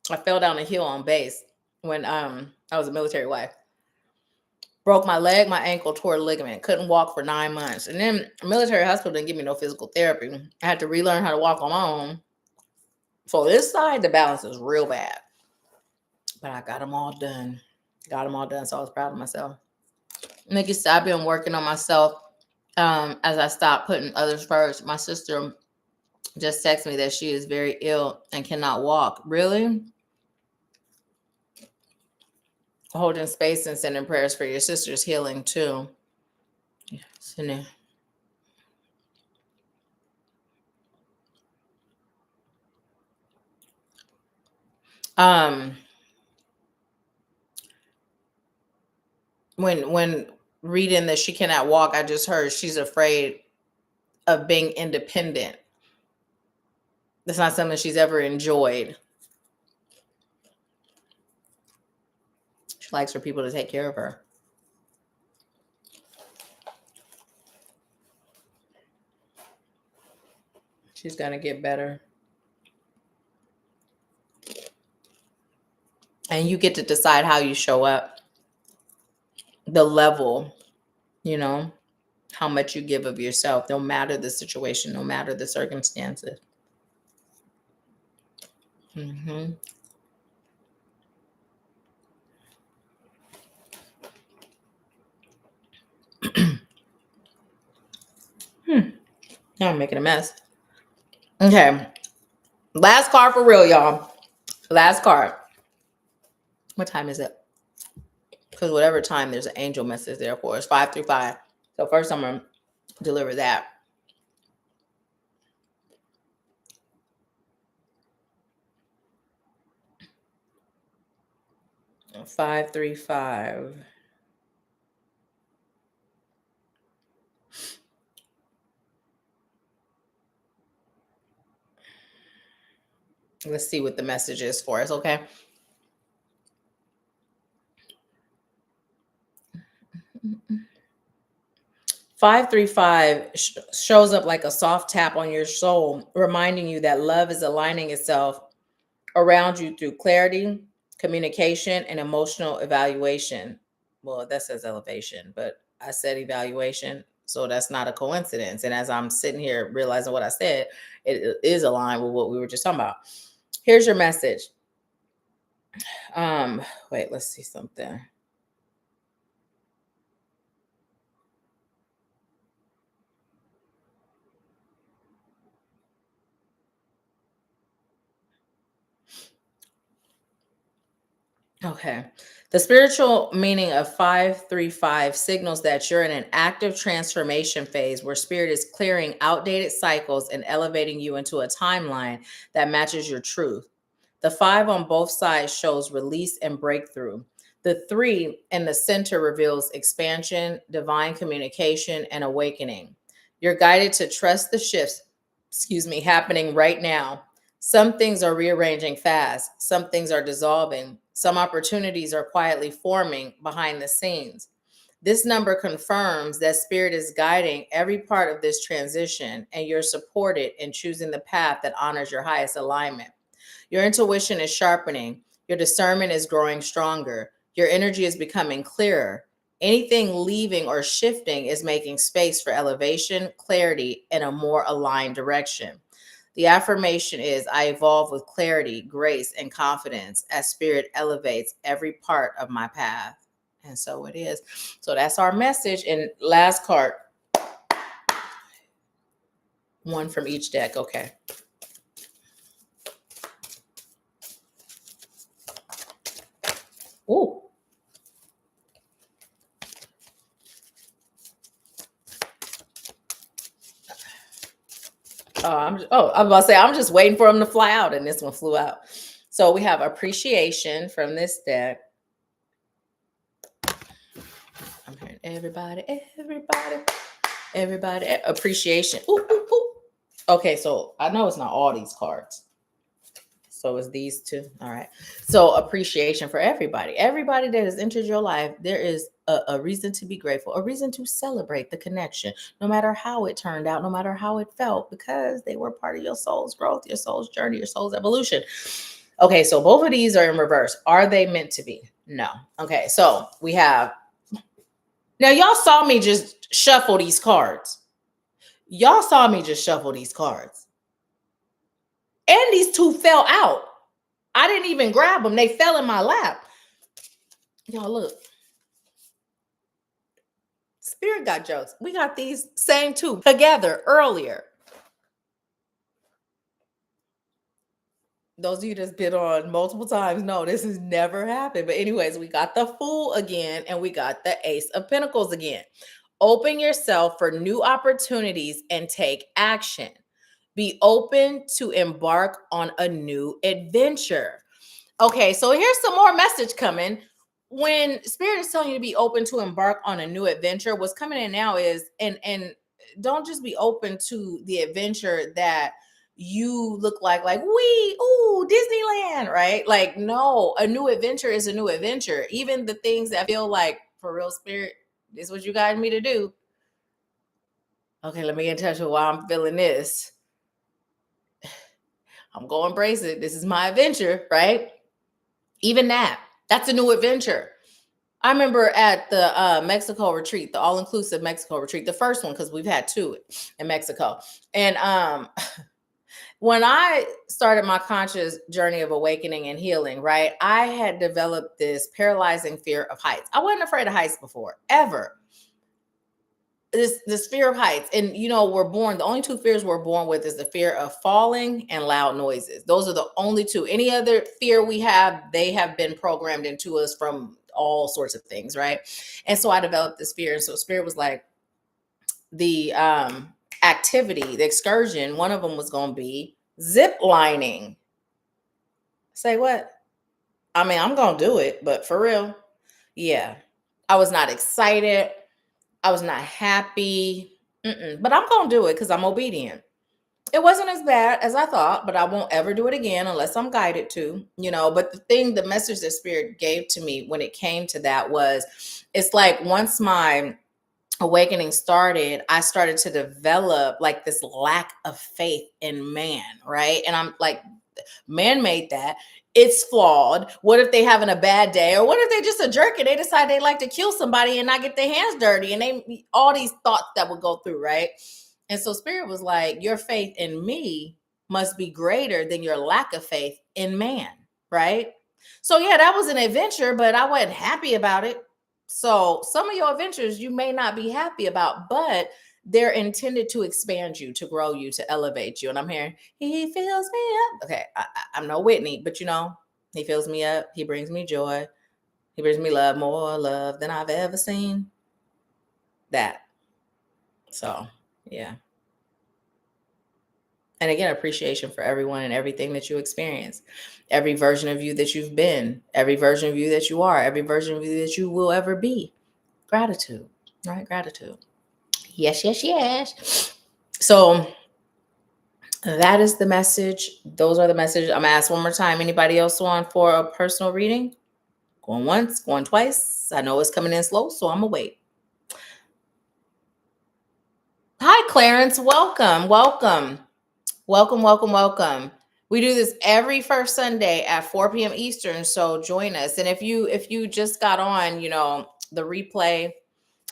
[SPEAKER 1] I fell down a hill on base when I was a military wife. Broke my leg, my ankle, tore a ligament. Couldn't walk for 9 months. And then military hospital didn't give me no physical therapy. I had to relearn how to walk on my own. So this side, the balance is real bad. But I got them all done. So I was proud of myself. Nikki said, I've been working on myself as I stopped putting others first. My sister just texted me that she is very ill and cannot walk. Really? Holding space and sending prayers for your sister's healing too. Yeah, when reading that she cannot walk, I just heard she's afraid of being independent. That's not something she's ever enjoyed. She likes for people to take care of her. She's gonna get better. And you get to decide how you show up, the level, how much you give of yourself, no matter the situation, no matter the circumstances. Mm-hmm. Now I'm making a mess. Okay. Last card for real, y'all. Last card. What time is it? Because whatever time there's an angel message there for us. 535. So first I'm gonna deliver that. 535. Let's see what the message is for us, okay? 535 shows up like a soft tap on your soul, reminding you that love is aligning itself around you through clarity, communication, and emotional evaluation. Well, that says elevation, but I said evaluation. So that's not a coincidence. And as I'm sitting here realizing what I said, it is aligned with what we were just talking about. Here's your message. Wait, let's see something. Okay. The spiritual meaning of 535 signals that you're in an active transformation phase where spirit is clearing outdated cycles and elevating you into a timeline that matches your truth. The 5 on both sides shows release and breakthrough. The 3 in the center reveals expansion, divine communication, and awakening. You're guided to trust the shifts, happening right now. Some things are rearranging fast, some things are dissolving, some opportunities are quietly forming behind the scenes. This number confirms that spirit is guiding every part of this transition, and you're supported in choosing the path that honors your highest alignment. Your intuition is sharpening, your discernment is growing stronger, your energy is becoming clearer. Anything leaving or shifting is making space for elevation, clarity, and a more aligned direction. The affirmation is I evolve with clarity, grace, and confidence as spirit elevates every part of my path. And so it is. So that's our message. And last card, one from each deck. Okay. Ooh. I was about to say, I'm just waiting for them to fly out, and this one flew out. So we have appreciation from this deck. I'm hearing everybody, appreciation. Ooh, ooh, ooh. Okay, so I know it's not all these cards. So it's these two. All right. So appreciation for everybody. Everybody that has entered your life, there is a reason to be grateful, a reason to celebrate the connection, no matter how it turned out, no matter how it felt, because they were part of your soul's growth, your soul's journey, your soul's evolution. Okay, so both of these are in reverse. Are they meant to be? No. Okay, so we have, now y'all saw me just shuffle these cards. Y'all saw me just shuffle these cards. And these two fell out. I didn't even grab them. They fell in my lap. Y'all look. Spirit got jokes. We got these same two together earlier. Those of you that's been on multiple times know this has never happened. But anyways, we got the Fool again and we got the Ace of Pentacles again. Open yourself for new opportunities and take action. Be open to embark on a new adventure. Okay, so here's some more message coming. When Spirit is telling you to be open to embark on a new adventure, what's coming in now is, and don't just be open to the adventure that you look like Disneyland, right? Like, no, a new adventure is a new adventure. Even the things that feel like, for real, Spirit, this is what you guided me to do. Okay, let me get in touch with why I'm feeling this. I'm going to embrace it. This is my adventure, right? Even that's a new adventure. I remember at the Mexico retreat, the all-inclusive Mexico retreat, the first one, because we've had two in Mexico. And when I started my conscious journey of awakening and healing, right, I had developed this paralyzing fear of heights. I wasn't afraid of heights before, ever. This fear of heights. And the only two fears we're born with is the fear of falling and loud noises. Those are the only two. Any other fear we have, they have been programmed into us from all sorts of things, right? And so I developed this fear. And so Spirit was like, the activity, the excursion, one of them was going to be zip lining. Say what? I mean, I'm going to do it, but for real, yeah. I was not excited. I was not happy, but I'm going to do it because I'm obedient. It wasn't as bad as I thought, but I won't ever do it again unless I'm guided to, But the message that Spirit gave to me when it came to that was, it's like once my awakening started, I started to develop like this lack of faith in man, right? And I'm like, man made that. It's flawed. What if they having a bad day? Or what if they just a jerk and they decide they like to kill somebody and not get their hands dirty? And they all these thoughts that would go through, right? And so Spirit was like, your faith in me must be greater than your lack of faith in man, right? So yeah, that was an adventure, but I wasn't happy about it. So some of your adventures you may not be happy about, but they're intended to expand you, to grow you, to elevate you. And I'm hearing, he fills me up. Okay, I'm no Whitney, but you know, he fills me up. He brings me joy. He brings me love, more love than I've ever seen. That. So, yeah. And again, appreciation for everyone and everything that you experience, every version of you that you've been, every version of you that you are, every version of you that you will ever be. Gratitude, right? Gratitude. Yes, yes, yes. So that is the message. Those are the messages. I'm going to ask one more time. Anybody else want for a personal reading? Going once, going twice. I know it's coming in slow, so I'm going to wait. Hi, Clarence. Welcome. Welcome. Welcome, welcome, welcome. We do this every first Sunday at 4 p.m. Eastern, so join us. And if you just got on, you know, the replay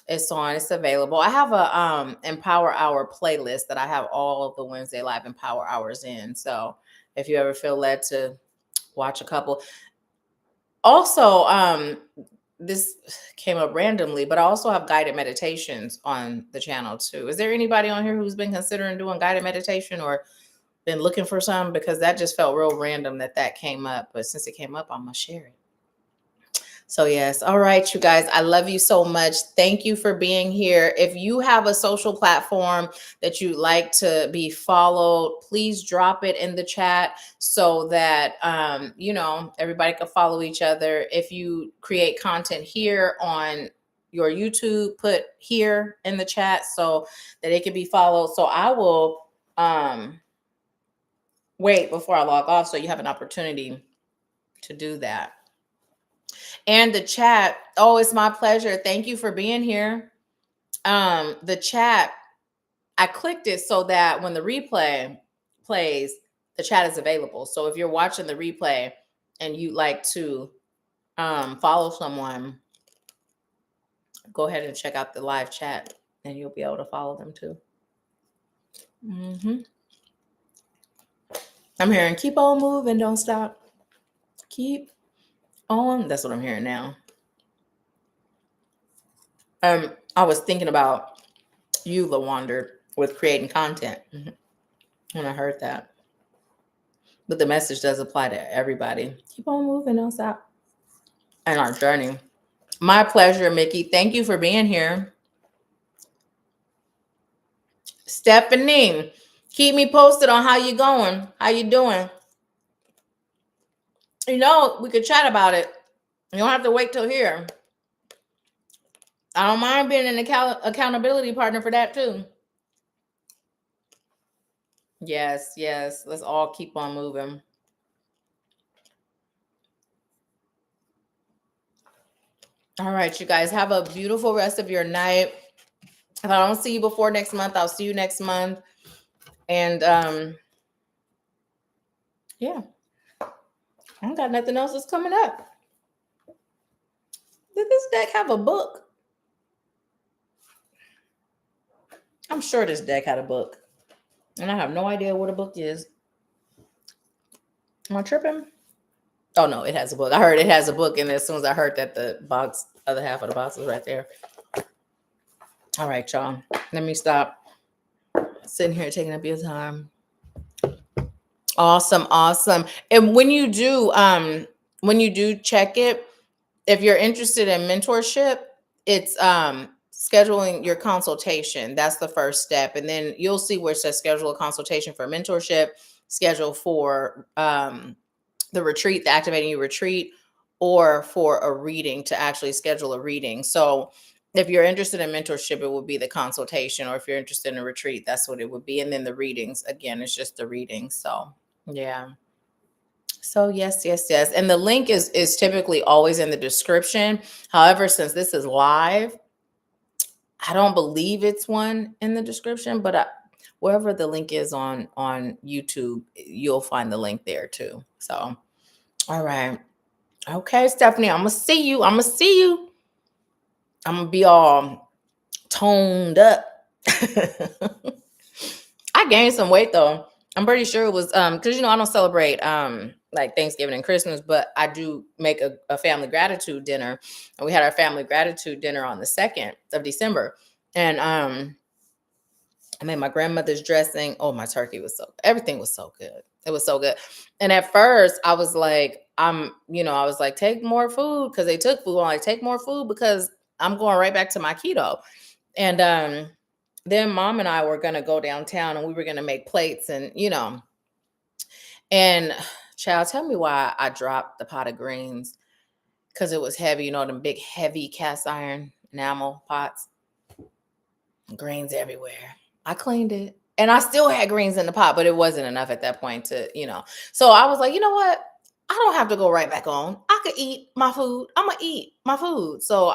[SPEAKER 1] is on, it's available. I have a Empower Hour playlist that I have all of the Wednesday Live Empower Hours in. So if you ever feel led to watch a couple. Also, this came up randomly, but I also have guided meditations on the channel too. Is there anybody on here who's been considering doing guided meditation or been looking for some? Because that just felt real random that came up. But since it came up, I'm going to share it. So yes. All right, you guys, I love you so much. Thank you for being here. If you have a social platform that you'd like to be followed, please drop it in the chat so that, you know, everybody can follow each other. If you create content here on your YouTube, put here in the chat so that it can be followed. So I will wait before I log off so you have an opportunity to do that. And the chat, oh, it's my pleasure. Thank you for being here. The chat, I clicked it so that when the replay plays, the chat is available. So if you're watching the replay and you'd like to follow someone, go ahead and check out the live chat and you'll be able to follow them too. I'm hearing keep on moving, don't stop. Keep on. That's what I'm hearing now. I was thinking about you, LaWander, with creating content when I heard that. But the message does apply to everybody. Keep on moving, don't stop. And our journey. My pleasure, Mickey. Thank you for being here. Stephanie, keep me posted on how you going. How you doing? You know, we could chat about it. You don't have to wait till here. I don't mind being an accountability partner for that too. Yes, yes. Let's all keep on moving. All right, you guys, have a beautiful rest of your night. If I don't see you before next month, I'll see you next month. And yeah, I don't got nothing else that's coming up. Did this deck have a book? I'm sure this deck had a book. And I have no idea what a book is. Am I tripping? Oh, no, it has a book. I heard it has a book. And as soon as I heard that, the box, other half of the box was right there. All right, y'all. Let me stop sitting here taking up your time. Awesome, awesome. And when you do check it, if you're interested in mentorship, it's scheduling your consultation. That's the first step. And then you'll see where it says schedule a consultation for mentorship, schedule for the retreat, the Activating You retreat, or for a reading, to actually schedule a reading. So if you're interested in mentorship, it would be the consultation, or if you're interested in a retreat, that's what it would be. And then the readings, again, it's just the readings. So yeah. So yes, yes, yes. And the link is typically always in the description. However, since this is live, I don't believe it's one in the description, but wherever the link is on YouTube, you'll find the link there too. So, all right. Okay, Stephanie, I'm gonna see you. I'm gonna see you. I'm gonna be all toned up. I gained some weight though. I'm pretty sure it was because I don't celebrate like Thanksgiving and Christmas, but I do make a family gratitude dinner. And we had our family gratitude dinner on the 2nd of December. And I made my grandmother's dressing. Oh, my turkey was everything was so good. It was so good. And at first I was like, I was like, take more food, because they took food. I'm like, take more food because I'm going right back to my keto. And then mom and I were gonna go downtown and we were gonna make plates and child, tell me why I dropped the pot of greens, because it was heavy, them big heavy cast iron enamel pots, greens everywhere. I cleaned it and I still had greens in the pot, but it wasn't enough at that point to. So I was like, you know what? I don't have to go right back on. I could eat my food. I'm gonna eat my food. So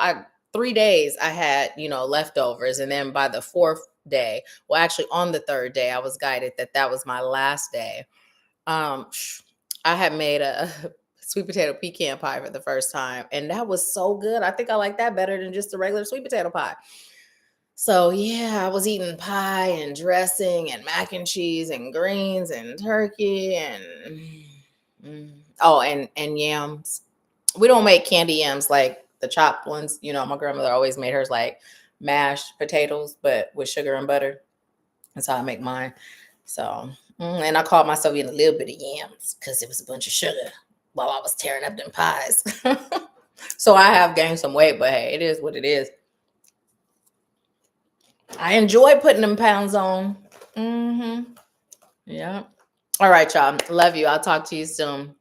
[SPEAKER 1] 3 days I had, leftovers. And then by the 4th day, well, actually on the 3rd day, I was guided that was my last day. I had made a sweet potato pecan pie for the first time. And that was so good. I think I like that better than just a regular sweet potato pie. So yeah, I was eating pie and dressing and mac and cheese and greens and turkey and yams. We don't make candy yams like the chopped ones. My grandmother always made hers like mashed potatoes, but with sugar and butter. That's how I make mine. So, and I called myself eating a little bit of yams because it was a bunch of sugar while I was tearing up them pies. So I have gained some weight, but hey, it is what it is. I enjoy putting them pounds on. Yeah. All right, y'all. Love you. I'll talk to you soon.